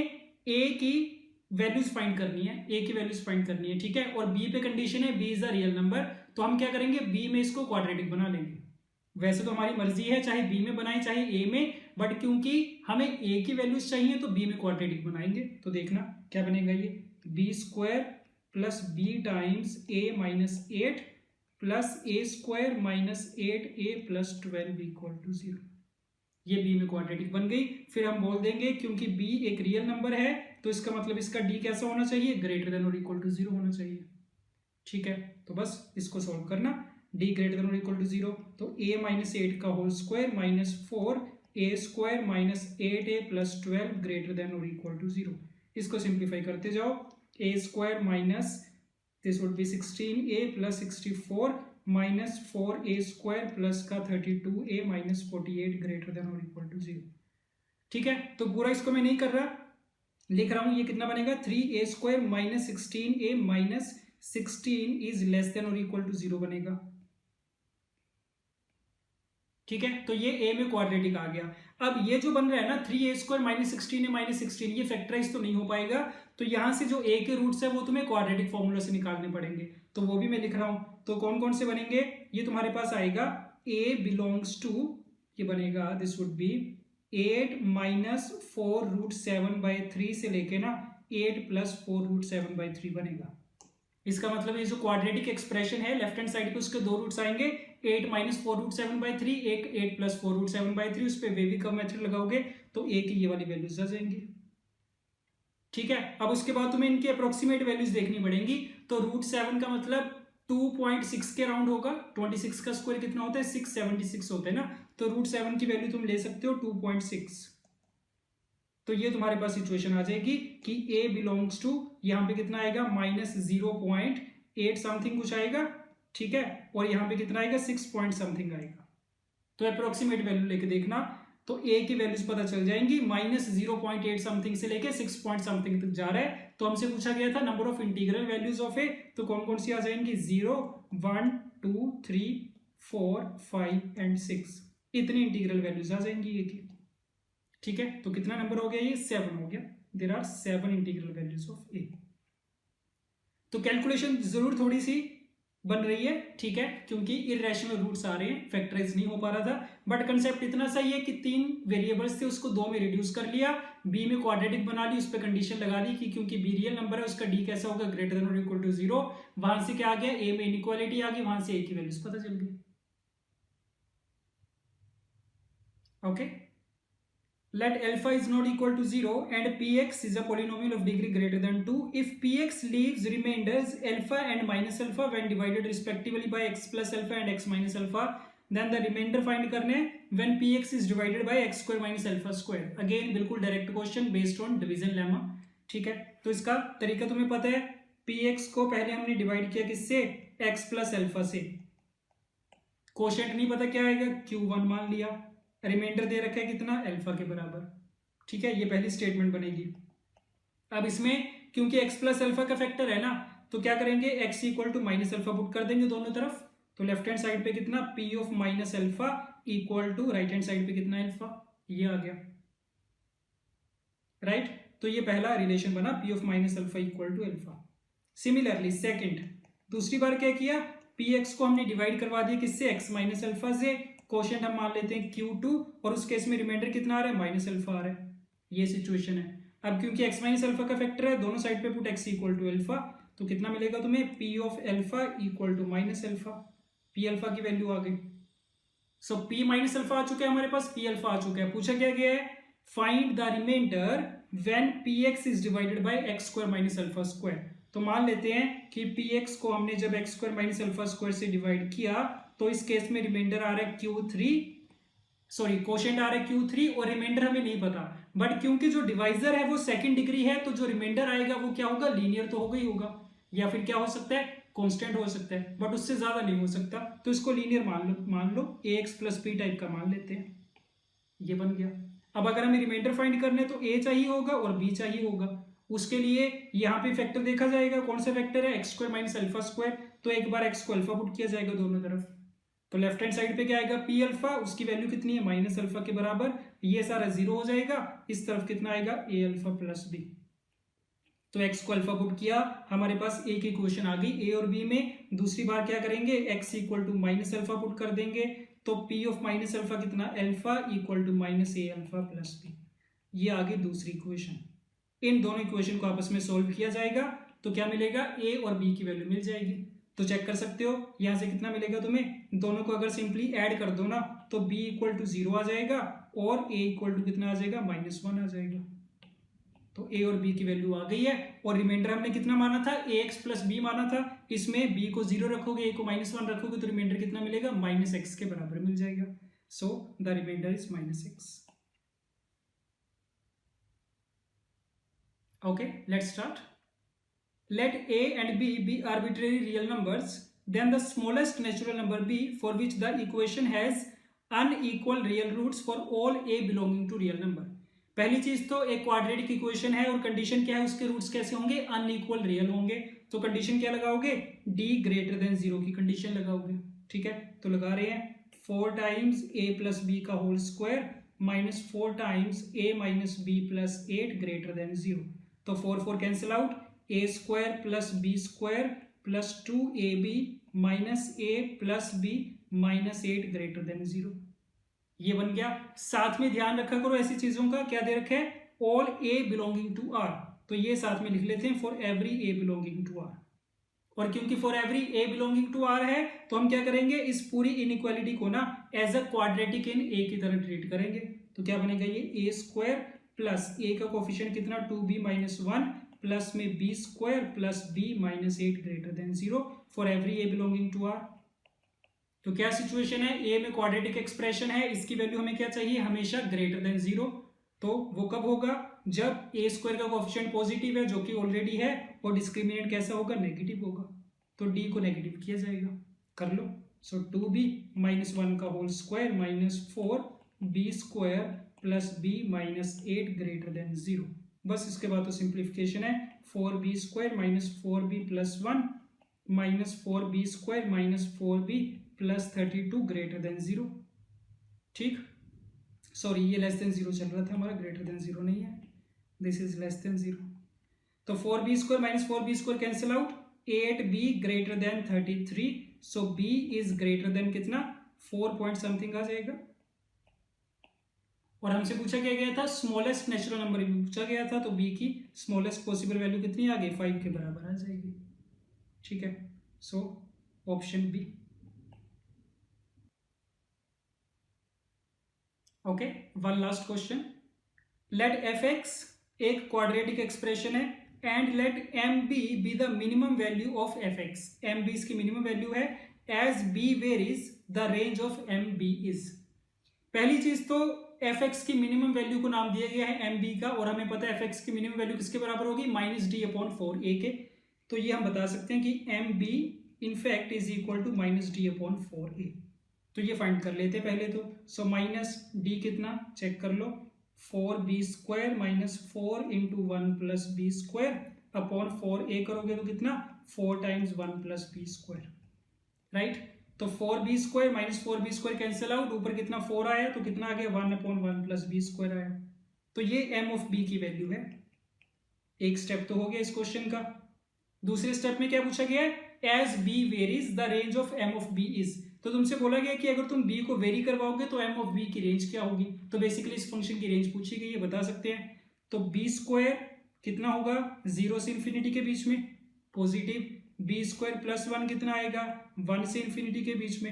a की वैल्यूज फाइंड करनी है, ए की वैल्यूज फाइंड करनी है, ठीक है। और बी पे कंडीशन है b is a real number, तो हम क्या करेंगे, बी में इसको क्वाड्रेटिक बना लेंगे। वैसे तो हमारी मर्जी है चाहे बी में बनाए चाहे ए में, बट क्योंकि हमें ए की वैल्यूज चाहिए तो बी में क्वाड्रेटिक बनाएंगे। तो देखना क्या बनेगा, ये b square plus b times a minus 8 plus a square minus 8a plus 12 equal to 0। ये बी में क्वाड्रेटिक बन गई। फिर हम बोल देंगे क्योंकि बी एक रियल नंबर है तो इसका मतलब इसका डी कैसा होना चाहिए, ग्रेटर देन और इक्वल टू 0 होना चाहिए। ठीक है, तो बस इसको सॉल्व करना, डी ग्रेटर देन और इक्वल टू 0, तो a माइनस 8 का whole square minus 4a square minus 8a plus 12 greater than और इक्वल टू 0। इसको सिंप्लीफाई करते जाओ, a square minus this would be 16a plus 64 minus 4a square plus का 32a minus 48 greater than और equal to 0। ठीक है, तो पूरा इसको मैं नहीं कर रहा, लिख रहा हूं, ये कितना बनेगा 3a square minus 16a minus 16 is less than और इक्वल टू 0 बनेगा। ठीक है, तो ये a में क्वाड्रेटिक आ गया। अब ये जो बन रहा है ना 3a square minus 16a minus 16, ये फैक्टराइज तो नहीं हो पाएगा, तो यहां से जो a के रूट्स है वो तुम्हें क्वाड्रेटिक फॉर्मूला से निकालने पड़ेंगे, तो वो भी मैं लिख रहा हूं। तो कौन कौन से बनेंगे, ये तुम्हारे पास आएगा a बिलोंग्स टू, ये बनेगा this would be 8 minus 4 root 7/3 से लेके ना 8 प्लस 4 रूट 7/3 बनेगा। इसका मतलब ये जो क्वाड्रेटिक एक्सप्रेशन है लेफ्ट हैंड साइड पे उसके 2 रूट्स आएंगे, 8 माइनस 4 रूट 7/3, एक 8 प्लस 4 रूट 7/3, उस पर वेवी कर्व मेथड लगाओगे तो a की ये वाली वैल्यूज आ जाएंगी। ठीक है, अब उसके बाद तुम्हें इनकी अप्रोक्सीमेट वैल्यूज देखनी पड़ेंगी। तो रूट 7 का मतलब 2.6 के राउंड होगा, 26 का स्क्वायर कितना होता है 676 होता है ना, तो रूट 7 की वैल्यू तुम ले सकते हो 2.6। तो ये तुम्हारे पास सिचुएशन आ जाएगी कि a बिलोंग्स टू, यहाँ पे कितना आएगा माइनस 0.8 समथिंग कुछ आएगा, ठीक है, और यहाँ पे कितना आएगा 6 पॉइंट समथिंग आएगा। तो अप्रोक्सीमेट वैल्यू लेके देखना, तो a की वैल्यूज पता चल जाएंगी, माइनस 0.8 समथिंग से लेके 6 पॉइंट समथिंग तक जा रहा है, तो हमसे पूछा गया था number of integral values of A, तो कौन कौन सी आ जाएंगी, 0, 1, 2, 3, 4, 5 एंड 6, इतनी इंटीग्रल वैल्यूज आ जाएंगी ए की। ठीक है, तो कितना नंबर हो गया, ये 7 हो गया। There are 7 integral values of A. तो कैलकुलेशन जरूर थोड़ी सी बन रही है, ठीक है, क्योंकि इरेशनल रूट्स आ रहे हैं, फैक्टराइज नहीं हो पा रहा था, बट कंसेप्ट इतना सही है कि 3 वेरिएबल्स थे उसको 2 में रिड्यूस कर लिया, बी में क्वाड्रेटिक बना ली, उस पर कंडीशन लगा दी कि क्योंकि बी रियल नंबर है उसका डी कैसा होगा, ग्रेटर देन और इक्वल टू 0। वहां से क्या आ गया, ए में इनइक्वालिटी आ गई, वहां से ए की वैल्यूज पता चल गई। Okay, let alpha is not equal to 0 and px is a polynomial of degree greater than 2 if px leaves remainders alpha and minus alpha when divided respectively by x plus alpha and x minus alpha, then the remainder find करने when px is divided by x square minus alpha square। again बिल्कुल direct question based on division lemma. ठीक है, तो इसका तरीका तुम्हें पता है, px को पहले हमने डिवाइड किया किससे, x प्लस अल्फा से, कोशेंट नहीं पता क्या आएगा, q1 मान लिया, रिमाइंडर दे रखा है कितना, अल्फा के बराबर। ठीक है, ये पहली स्टेटमेंट बनेगी। अब इसमें क्योंकि x प्लस अल्फा का फैक्टर है ना, तो क्या करेंगे, x equal to minus alpha put कर देंगे दोनों तरफ, तो लेफ्ट हैंड साइड पे कितना, p of minus alpha equal to right hand side पे कितना अल्फा, ये आ गया, राइट। तो ये पहला रिलेशन बना, p of minus alpha equal to alpha. Similarly second, दूसरी बार क्या किया, px को हमने डिवाइड करवा दिया किससे, x माइनस अल्फा से, कोशेंट हम मान लेते हैं q2, और उस केस में रिमाइंडर कितना आ रहा है, माइनस अल्फा आ रहा है, ये सिचुएशन है। अब क्योंकि x माइनस अल्फा का फैक्टर है, दोनों साइड पे put x equal to alpha, तो कितना मिलेगा तुम्हें, p of alpha equal to minus alpha, p alpha की वैल्यू आ गई। सो p माइनस अल्फा आ चुका है हमारे पास, p अल्फा आ चुका है। पूछा क्या गया है, find the remainder when px is divided by x square minus alpha square. तो मान लेते हैं कि px को हमने जब x square minus alpha square से डिवाइड किया, तो इस केस में रिमाइंडर आ रहा है q3, सॉरी कोशेंट आ रहा है q3, और रिमाइंडर हमें नहीं पता, बट क्योंकि जो डिवाइजर है वो सेकंड डिग्री है, तो जो रिमाइंडर आएगा वो क्या होगा, लीनियर तो होगा ही होगा, या फिर क्या हो सकता है, कांस्टेंट हो सकता है, बट उससे ज्यादा नहीं हो सकता, तो इसको लीनियर मान लो ax प्लस b टाइप का मान लेते हैं, ये बन गया। अब अगर हमें रिमाइंडर फाइंड करने तो a चाहिए होगा और b चाहिए होगा, उसके लिए यहाँ पे फैक्टर देखा जाएगा, कौन सा फैक्टर है, x square minus alpha square, तो एक बार x को अल्फा पुट किया जाएगा दोनों तरफ, तो लेफ्ट हैंड साइड पे क्या आएगा, p अल्फा, उसकी वैल्यू कितनी है, माइनस अल्फा के बराबर, ये सारा जीरो हो जाएगा, इस तरफ कितना आएगा, a अल्फा प्लस b, तो x को अल्फा पुट किया, हमारे पास a की इक्वेशन आ गई a और b में। दूसरी बार क्या करेंगे, x equal to minus alpha put कर देंगे, तो p ऑफ माइनस अल्फा कितना, alpha equal to minus a alpha plus b, ये आ गई दूसरी इक्वेशन। इन दोनों इक्वेशन को आपस में सोल्व किया जाएगा, तो क्या मिलेगा, a और b की वैल्यू मिल जाएगी। तो चेक कर सकते हो यहां से कितना मिलेगा तुम्हें, दोनों को अगर सिंपली ऐड कर दो ना, तो b इक्वल टू 0 आ जाएगा और a इक्वल टू कितना आ जाएगा, -1 आ जाएगा। तो a और b की वैल्यू आ गई है, और रिमाइंडर हमने कितना माना था, ax प्लस b माना था, इसमें b को 0 रखोगे, a को -1 रखोगे, तो रिमाइंडर कितना मिलेगा, -x के बराबर मिल जाएगा। So the remainder is -x। Okay, let's start. Let a and b be arbitrary real numbers, then the smallest natural number b for which the equation has unequal real roots for all a belonging to real number। पहली चीज तो एक quadratic equation है, और condition क्या है, उसके roots कैसे होंगे, अनइक्वल रियल होंगे, तो कंडीशन क्या लगाओगे, d ग्रेटर देन 0 की कंडीशन लगाओगे। ठीक है, तो लगा रहे हैं 4 टाइम्स a प्लस b का whole square minus 4 times a minus b plus 8 greater than 0, तो 4 cancel out, a square plus b square plus 2ab minus a plus b minus 8 greater than 0, ये बन गया। साथ में ध्यान रखा करो ऐसी चीजों का, क्या दे रखे है, all a belonging to r, तो ये साथ में लिख लेते हैं for every a belonging to r, और क्योंकि for every a belonging to r है, तो हम क्या करेंगे, इस पूरी इनइक्वालिटी को ना as a quadratic in a की तरह ट्रीट करेंगे, तो क्या बनेगा, ये a स्क्वायर प्लस a का कोफिशिएंट कितना 2b माइनस 1 प्लस में b square plus b minus 8 greater than 0 for every a belonging to r। तो क्या सिचुएशन है, a में क्वाड्रेटिक एक्सप्रेशन है, इसकी वैल्यू हमें क्या चाहिए, हमेशा ग्रेटर देन 0, तो वो कब होगा, जब a स्क्वायर का कोफिशिएंट पॉजिटिव है, जो कि ऑलरेडी है, और डिस्क्रिमिनेंट कैसा होगा, नेगेटिव होगा, तो d को नेगेटिव किया जाएगा, कर लो। सो 2b माइनस 1 का whole square minus 4b square plus b minus 8 greater than 0, बस इसके बाद तो सिंप्लीफिकेशन है, 4b² minus 4b plus 1 minus 4b² minus 4b plus 32 greater than 0। ठीक, सॉरी ये लेस देन 0 चल रहा था हमारा, ग्रेटर देन 0 नहीं है, दिस इज लेस देन 0। तो 4b² minus 4b² cancel out, 8b greater than 33, so b is greater then कितना, 4 पॉइंट समथिंग आ जाएगा। और हमसे पूछा क्या गया था, स्मॉलेस्ट नेचुरल नंबर भी पूछा गया था, तो b की स्मॉलेस्ट पॉसिबल वैल्यू कितनी आ गई, 5 के बराबर आ जाएगी। ठीक है, so option b. Okay, one last question, let fx एक क्वाड्रेटिक एक्सप्रेशन है and let mb be the minimum value of fx, mb इसकी मिनिमम वैल्यू है, as b varies the range of mb is. पहली चीज तो fx की minimum value को नाम दिया गया है mb का, और हमें पता है fx की मिनिमम वैल्यू किसके बराबर होगी, -d/4a के। तो ये हम बता सकते हैं कि mb in fact is equal to -d/4a। तो ये फाइंड कर लेते हैं पहले तो, सो -d कितना चेक कर लो, 4b² minus 4 into 1 plus b² upon 4a करोगे तो कितना, 4 टाइम्स 1 प्लस b², राइट। तो 4b² minus 4b² cancel out, ऊपर कितना 4 आया तो कितना आ गया, 1/1 प्लस b² आया। तो ये m ऑफ b की वैल्यू है। एक स्टेप तो हो गया इस क्वेश्चन का। दूसरे स्टेप में क्या पूछा गया है, as b varies the range of m of b is. तो तुमसे बोला गया कि अगर तुम b को वेरी करवाओगे तो m ऑफ b की रेंज क्या होगी, तो बेसिकली इस फंक्शन की रेंज पूछी गई है, बता सकते हैं। तो b² कितना होगा, 0 से इन्फिनिटी के बीच में पॉजिटिव, b² प्लस 1 कितना आएगा, 1 से इन्फिनिटी के बीच में।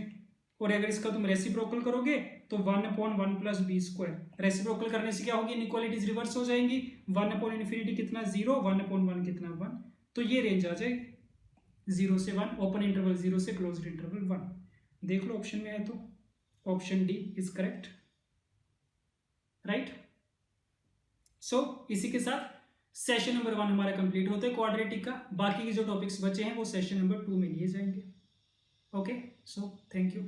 और अगर इसका तुम रेसिप्रोकल करोगे तो 1/1 प्लस b², रेसिप्रोकल करने से क्या होगी, इनइक्वालिटीज रिवर्स हो जाएंगी, 1/∞ कितना 0, 1/1 कितना 1, तो ये रेंज आ जाएगी 0 से 1, ओपन इंटरवल 0 से क्लोज्ड इंटरवल 1। देख लो ऑप्शन में है तो option D is correct, right. So इसी के साथ सेशन नंबर 1 हमारा कंप्लीट होता है क्वाड्रेटिक का। बाकी के जो टॉपिक्स बचे हैं वो सेशन नंबर 2 में लिए जाएंगे। Okay, so thank you.